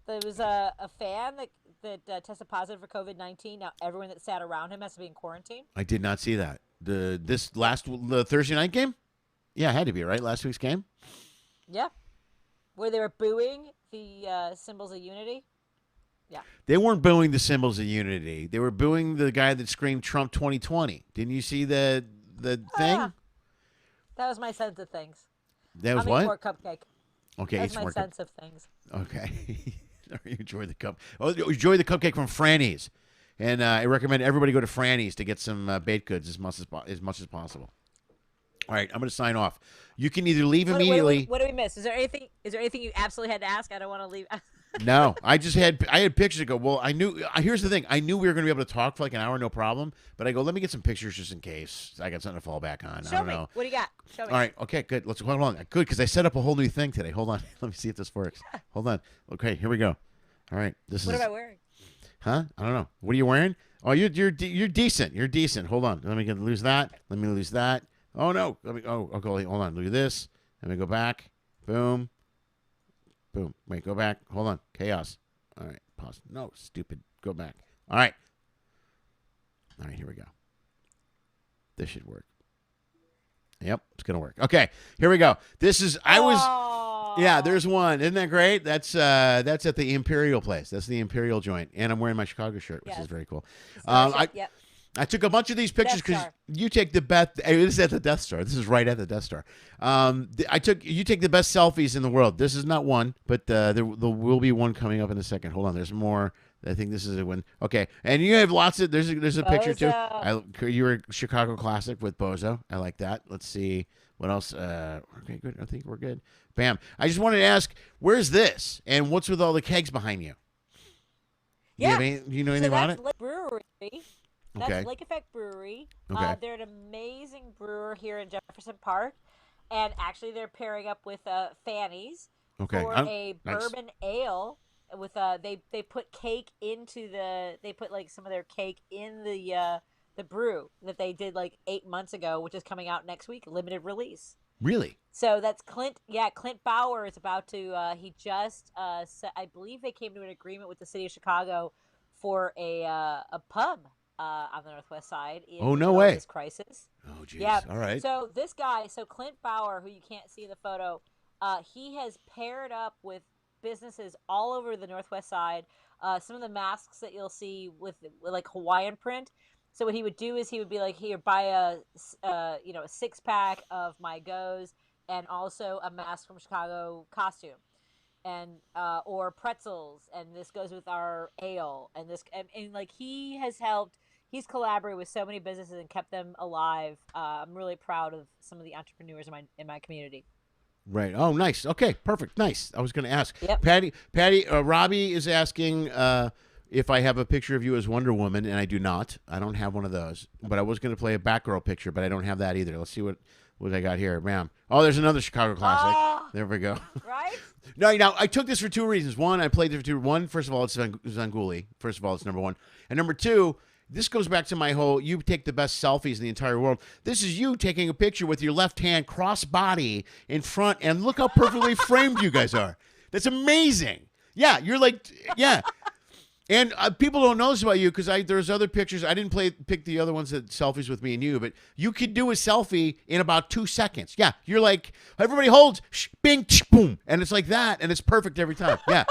There was a fan that tested positive for COVID-19. Now everyone that sat around him has to be in quarantine. I did not see that. The Thursday night game? Yeah, it had to be, right? Last week's game? Yeah. Where they were booing the symbols of unity. Yeah. They weren't booing the symbols of unity. They were booing the guy that screamed Trump 2020. Didn't you see the thing? That was my sense of things. That was I'll what? eat more cupcake. Okay, That's eat my more sense of things. Okay. You enjoy the cup. Oh, enjoy the cupcake from Franny's, and I recommend everybody go to Franny's to get some baked goods as much as possible. All right, I'm going to sign off. You can either leave immediately. What do we miss? Is there anything you absolutely had to ask? I don't want to leave. No, I had pictures to go. Well, here's the thing. I knew we were going to be able to talk for like an hour, no problem. But I go, let me get some pictures just in case I got something to fall back on. I don't know. What do you got? Show me. All right. Okay, good. Let's hold on. Good, because I set up a whole new thing today. Hold on. Let me see if this works. Hold on. Okay, here we go. All right. What am I wearing? Huh? I don't know. What are you wearing? Oh, you're decent. You're decent. Hold on. Let me lose that. Let me lose that. Oh no. Okay. Hold on. Look at this. Let me go back. Boom. Boom. Wait. Go back. Hold on. Chaos. All right. Pause. No. Stupid. Go back. All right. All right. Here we go. This should work. Yep. It's gonna work. Okay. Here we go. This is. Yeah. There's one. Isn't that great? That's at the Imperial place. That's the Imperial joint, and I'm wearing my Chicago shirt, which is very cool. Yep. I took a bunch of these pictures because you take the best. It is at the Death Star. This is right at the Death Star. You take the best selfies in the world. This is not one, but there will be one coming up in a second. Hold on, there's more. I think this is a one. Okay, and you have lots of. There's a picture too. You were Chicago Classic with Bozo. I like that. Let's see what else. Okay, good. I think we're good. Bam. I just wanted to ask, where's this, and what's with all the kegs behind you? Yeah. Do you know anything about it? Lake Brewery. That's Lake Effect Brewery. Okay. They're an amazing brewer here in Jefferson Park, and actually they're pairing up with Fanny's for a bourbon ale. With they put cake into they put like some of their cake in the brew that they did like 8 months ago, which is coming out next week, limited release. Really? So that's Clint. Yeah, Clint Bauer is about to. He just. I believe they came to an agreement with the city of Chicago for a pub on the Northwest Side. Oh, no way! This crisis. Oh, geez. Yeah. All right. So this guy, Clint Bauer, who you can't see in the photo, he has paired up with businesses all over the Northwest Side. Some of the masks that you'll see with like Hawaiian print. So what he would do is he would be like, here, buy a 6-pack of My Goes and also a mask from Chicago costume, and or pretzels, and this goes with our ale, and this and like he has helped. He's collaborated with so many businesses and kept them alive. I'm really proud of some of the entrepreneurs in my community. Right. Oh, nice. Okay, perfect. Nice. I was going to ask. Yep. Patty, Robbie is asking if I have a picture of you as Wonder Woman, and I do not. I don't have one of those. But I was going to play a Batgirl picture, but I don't have that either. Let's see what I got here. Bam. Oh, there's another Chicago classic. There we go. Right? No, I took this for two reasons. One, I played it for two. One, first of all, it's Zanguly. First of all, it's number one. And number two, This goes back to my whole, you take the best selfies in the entire world. This is you taking a picture with your left hand cross-body in front, and look how perfectly framed you guys are. That's amazing. Yeah, you're like, yeah. And people don't know this about you because there's other pictures. I didn't pick the other ones that selfies with me and you, but you could do a selfie in about 2 seconds. Yeah, you're like, everybody holds, bing, boom, and it's like that, and it's perfect every time. Yeah.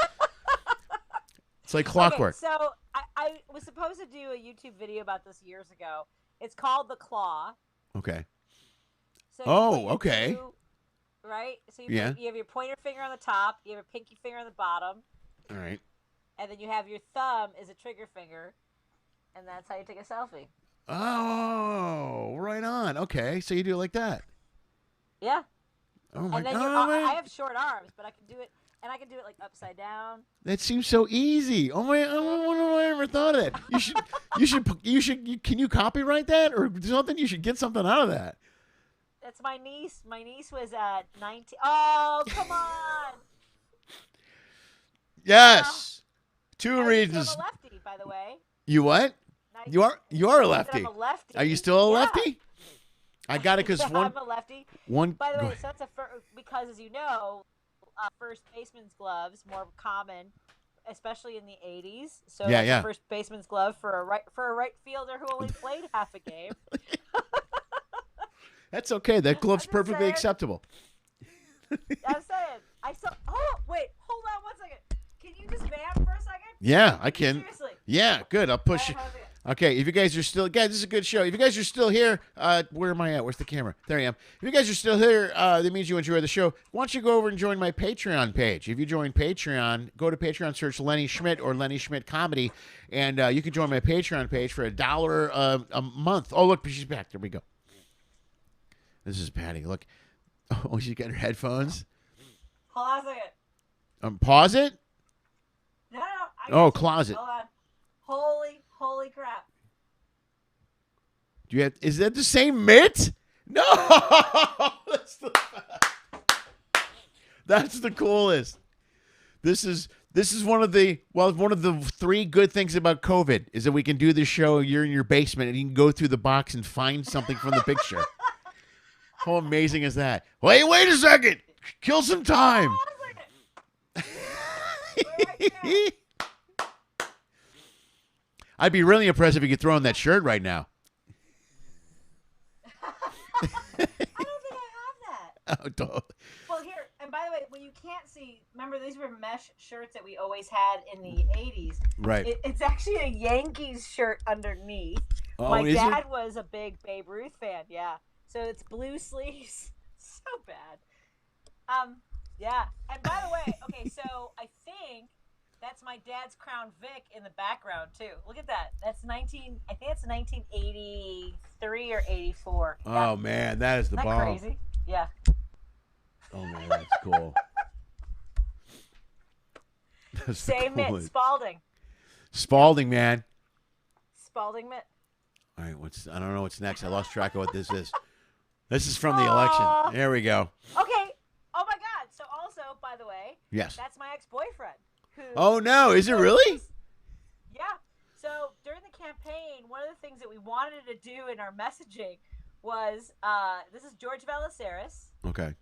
It's like clockwork. Okay, so I was supposed to do a YouTube video about this years ago. It's called The Claw. Okay. So okay. Right? So you have your pointer finger on the top, you have your pinky finger on the bottom. All right. And then you have your thumb as a trigger finger, and that's how you take a selfie. Oh, right on. Okay, so you do it like that. Yeah. Oh my God. I have short arms, but I can do it. And I can do it like upside down. That seems so easy. Oh my! I wonder why I ever thought of that. You should. Can you copyright that or something? You should get something out of that. That's my niece. My niece was at 19. Oh, come on. Yes. 2 reasons. I'm a lefty, by the way. You what? You are a lefty. I'm a lefty. Are you still a lefty? I got it because I'm a lefty. By the way, so that's because as you know. First baseman's gloves more common, especially in the 80s. So yeah. First baseman's glove for a right fielder who only played half a game. That's okay. That glove's perfectly acceptable. I'm saying. Oh wait, hold on 1 second. Can you just vamp for a second? Yeah, I can. Seriously. Yeah, good. I'll push it. Okay, if you guys are still, guys, this is a good show. If you guys are still here, where am I at? Where's the camera? There I am. If you guys are still here, that means you enjoy the show. Why don't you go over and join my Patreon page? If you join Patreon, go to Patreon, search Lenny Schmidt or Lenny Schmidt Comedy, and you can join my Patreon page for $1 a month. Oh, look, she's back. There we go. This is Patty. Look. Oh, she got her headphones. Hold on a second. Pause it? No. Closet. Hold on. Holy crap. Is that the same mitt? No. That's the coolest. This is one of the 3 good things about COVID is that we can do this show. You're in your basement and you can go through the box and find something from the picture. How amazing is that? Wait a second. Kill some time. I'd be really impressed if you could throw on that shirt right now. I don't think I have that. Oh, don't. Well, here, and by the way, when you can't see, remember these were mesh shirts that we always had in the 80s. Right. It's actually a Yankees shirt underneath. Oh, My dad was a big Babe Ruth fan, yeah. So it's blue sleeves. So bad. Yeah. And by the way, okay, so I think that's my dad's Crown Vic in the background too. Look at that. I think it's 1983 or 84. Yeah. Oh man, that is the Isn't that bomb. crazy? Yeah. Oh man, that's cool. That's Same mitt, Spalding, man. Spalding mitt. All right, I don't know what's next. I lost track of what this is. This is from the election. There we go. Okay. Oh my God. So also, by the way, yes, that's my ex-boyfriend. Oh no, is it really? Yeah. So during the campaign, one of the things that we wanted to do in our messaging was this is George Valiceris. Okay.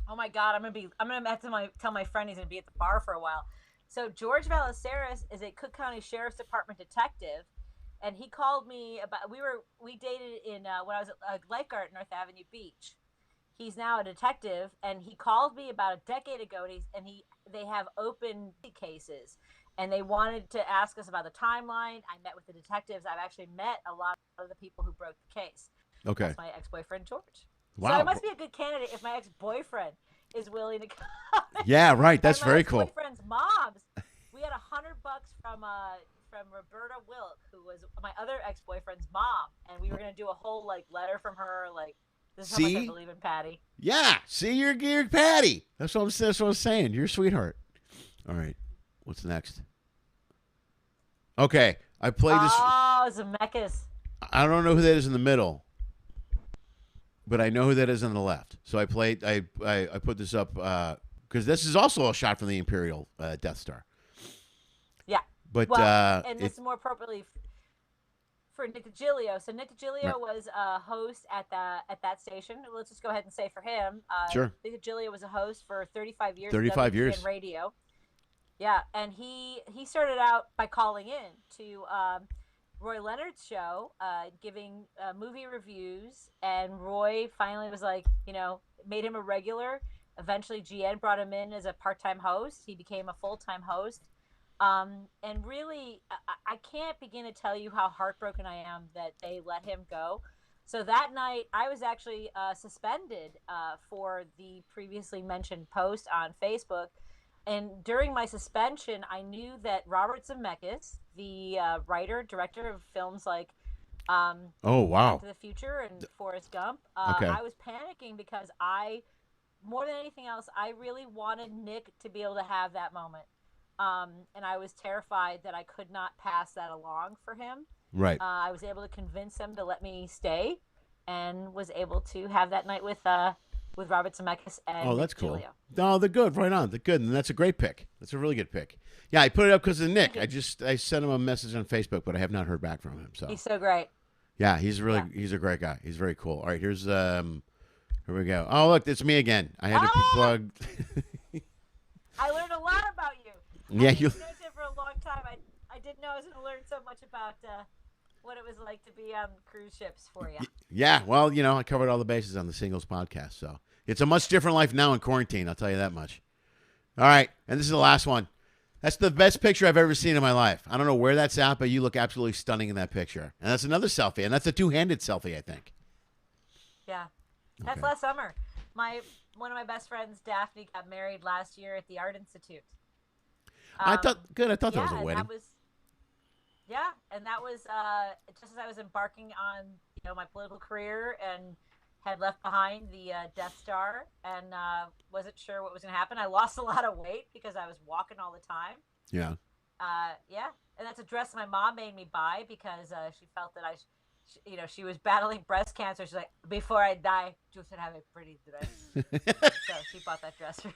Oh my God, I'm gonna have to tell my friend he's gonna be at the bar for a while. So George Valiceris is a Cook County Sheriff's Department detective, and he called me about we dated in when I was a lifeguard at North Avenue Beach. He's now a detective, and he called me about a decade ago, and they have open cases, and they wanted to ask us about the timeline. I met with the detectives. I've actually met a lot of the people who broke the case. Okay. That's my ex-boyfriend, George. Wow. So I must be a good candidate if my ex-boyfriend is willing to come. Yeah, right. That's very cool. My ex-boyfriend's moms. We had $100 from Roberta Wilk, who was my other ex-boyfriend's mom, and we were gonna do a whole letter from her, this is how much I believe in Patty. Yeah. See, you're Patty. That's what I'm saying. You're a sweetheart. All right. What's next? Okay. I played this. Oh, Zemeckis. I don't know who that is in the middle, but I know who that is on the left. So I put this up because this is also a shot from the Imperial Death Star. Yeah. But and this is more appropriately. for Nick DiGilio. So Nick DiGilio Right. was a host at that station. Let's just go ahead and say for him. Sure. Nick DiGilio was a host for 35 years. 35 WGN years. Radio. Yeah, and he started out by calling in to Roy Leonard's show, giving movie reviews, and Roy finally was like, made him a regular. Eventually, GN brought him in as a part-time host. He became a full-time host. And really, I can't begin to tell you how heartbroken I am that they let him go. So that night, I was actually suspended for the previously mentioned post on Facebook. And during my suspension, I knew that Robert Zemeckis, the writer, director of films like Oh, wow. Back to the Future and Forrest Gump, Okay. I was panicking because more than anything else, I really wanted Nick to be able to have that moment. And I was terrified that I could not pass that along for him. Right. I was able to convince him to let me stay, and was able to have that night with Robert Zemeckis and Oh, that's Nick cool. DiGilio. No, they're good. Right on. They're good. And that's a great pick. That's a really good pick. Yeah, I put it up because of Nick. I sent him a message on Facebook, but I have not heard back from him. So He's so great. yeah, he's a great guy. He's very cool. All right, here we go. Oh, look, it's me again. I had to plug. I learned a lot about you. Yeah, I've you. been it for a long time. I didn't know I was going to learn so much about what it was like to be on cruise ships for you. Yeah, well, I covered all the bases on the Singles podcast, so it's a much different life now in quarantine. I'll tell you that much. All right, and this is the last one. That's the best picture I've ever seen in my life. I don't know where that's at, but you look absolutely stunning in that picture. And that's another selfie, and that's a two-handed selfie, I think. Yeah, that's Okay. last summer. One of my best friends, Daphne, got married last year at the Art Institute. I thought that was a and wedding. that was just as I was embarking on my political career and had left behind the Death Star and wasn't sure what was going to happen. I lost a lot of weight because I was walking all the time. Yeah. And that's a dress my mom made me buy because she felt that she was battling breast cancer. She's like, before I die, you should have a pretty dress. So she bought that dress for me.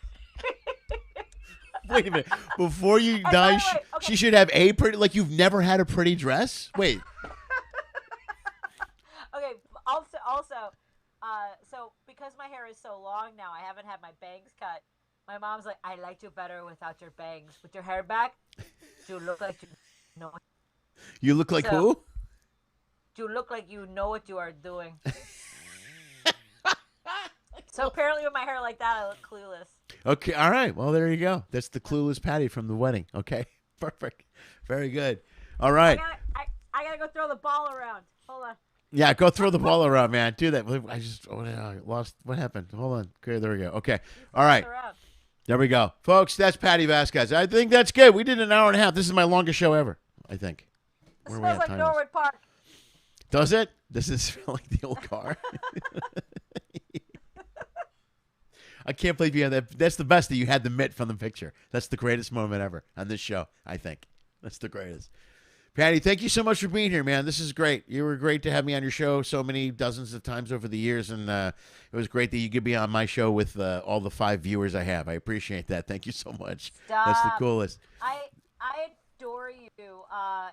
Wait a minute. Before you by die, the way, okay. she should have a pretty, like you've never had a pretty dress? Wait. Okay. Also, so because my hair is so long now, I haven't had my bangs cut. My mom's like, I liked you better without your bangs. With your hair back, you look like you know. You look like So- who? You look like you know what you are doing. So apparently, with my hair like that, I look clueless. Okay, all right. Well, there you go. That's the clueless Patty from the wedding. Okay, perfect. Very good. All right. I gotta go throw the ball around. Hold on. Yeah, go throw the ball around, man. Do that. I lost. What happened? Hold on. Okay, there we go. Okay. All right. Around. There we go. Folks, that's Patti Vasquez. I think that's good. We did an hour and a half. This is my longest show ever, I think. It Where are we smells at like time-wise? Norwood Park. Does it? Does it smell like the old car? I can't believe you had that. That's the best that you had the mitt from the picture. That's the greatest moment ever on this show, I think. That's the greatest. Patty, thank you so much for being here, man. This is great. You were great to have me on your show so many dozens of times over the years, and it was great that you could be on my show with all the 5 viewers I have. I appreciate that. Thank you so much. That's the Stop. coolest. I adore you,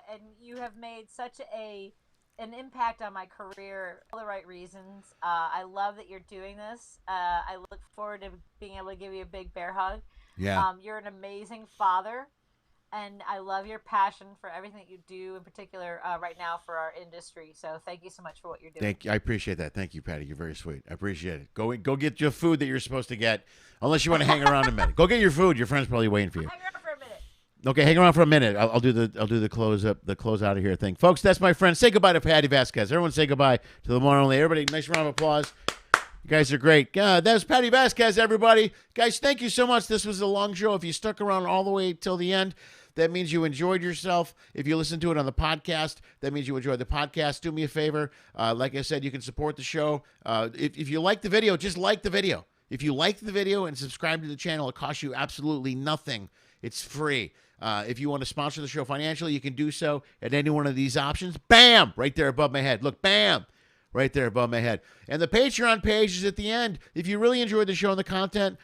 and you have made such an impact on my career for all the right reasons. I love that you're doing this. I look forward to being able to give you a big bear hug. Yeah. You're an amazing father, and I love your passion for everything that you do, in particular right now for our industry. So thank you so much for what you're doing. Thank you. I appreciate that. Thank you, Patty. You're very sweet. I appreciate it. Go get your food that you're supposed to get, unless you want to hang around a minute. Go get your food. Your friend's probably waiting for you. Hang around for a minute. Okay, hang around for a minute. I'll do the close out of here thing, folks. That's my friend. Say goodbye to Patti Vasquez. Everyone, say goodbye to the one and only. Everybody, nice round of applause. You guys are great. That was Patti Vasquez, everybody. Guys, thank you so much. This was a long show. If you stuck around all the way till the end, that means you enjoyed yourself. If you listen to it on the podcast, that means you enjoyed the podcast. Do me a favor. Like I said, you can support the show. If you like the video, just like the video. If you like the video and subscribe to the channel, it costs you absolutely nothing. It's free. If you want to sponsor the show financially, you can do so at any one of these options. Bam! Right there above my head. Look, bam! right there above my head. And the Patreon page is at the end. If you really enjoyed the show and the content,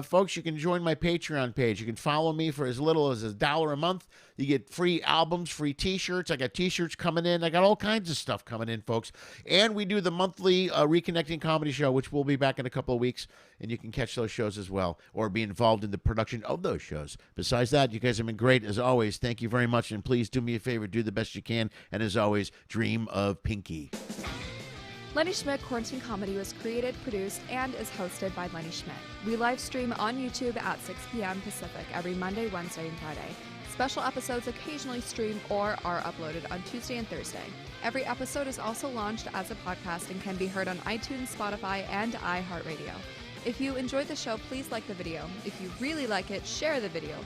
folks, you can join my Patreon page. You can follow me for as little as $1 a month. You get free albums, free T-shirts. I got T-shirts coming in. I got all kinds of stuff coming in, folks. And we do the monthly Reconnecting Comedy Show, which will be back in a couple of weeks. And you can catch those shows as well or be involved in the production of those shows. Besides that, you guys have been great as always. Thank you very much. And please do me a favor. Do the best you can. And as always, dream of Pinky. Lenny Schmidt Quarantine Comedy was created, produced, and is hosted by Lenny Schmidt. We live stream on YouTube at 6 p.m. Pacific every Monday, Wednesday, and Friday. Special episodes occasionally stream or are uploaded on Tuesday and Thursday. Every episode is also launched as a podcast and can be heard on iTunes, Spotify, and iHeartRadio. If you enjoyed the show, please like the video. If you really like it, share the video.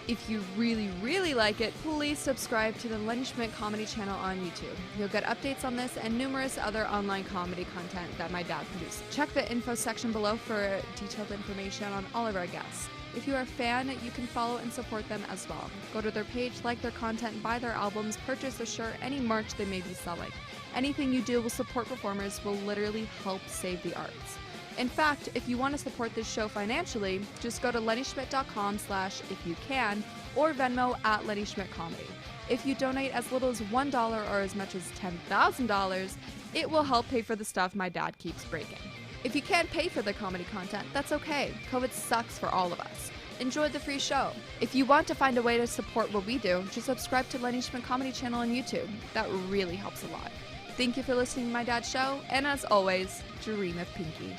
If you really, really like it, please subscribe to the Lenny Schmidt Comedy channel on YouTube. You'll get updates on this and numerous other online comedy content that my dad produced. Check the info section below for detailed information on all of our guests. If you are a fan, you can follow and support them as well. Go to their page, like their content, buy their albums, purchase a shirt, any merch they may be selling. Anything you do will support performers will literally help save the arts. In fact, if you want to support this show financially, just go to lennyschmidt.com/ifyoucan or Venmo at Lenny Schmidt Comedy. If you donate as little as $1 or as much as $10,000, it will help pay for the stuff my dad keeps breaking. If you can't pay for the comedy content, that's okay. COVID sucks for all of us. Enjoy the free show. If you want to find a way to support what we do, just subscribe to Lenny Schmidt Comedy channel on YouTube. That really helps a lot. Thank you for listening to my dad's show, and as always, dream of Pinky.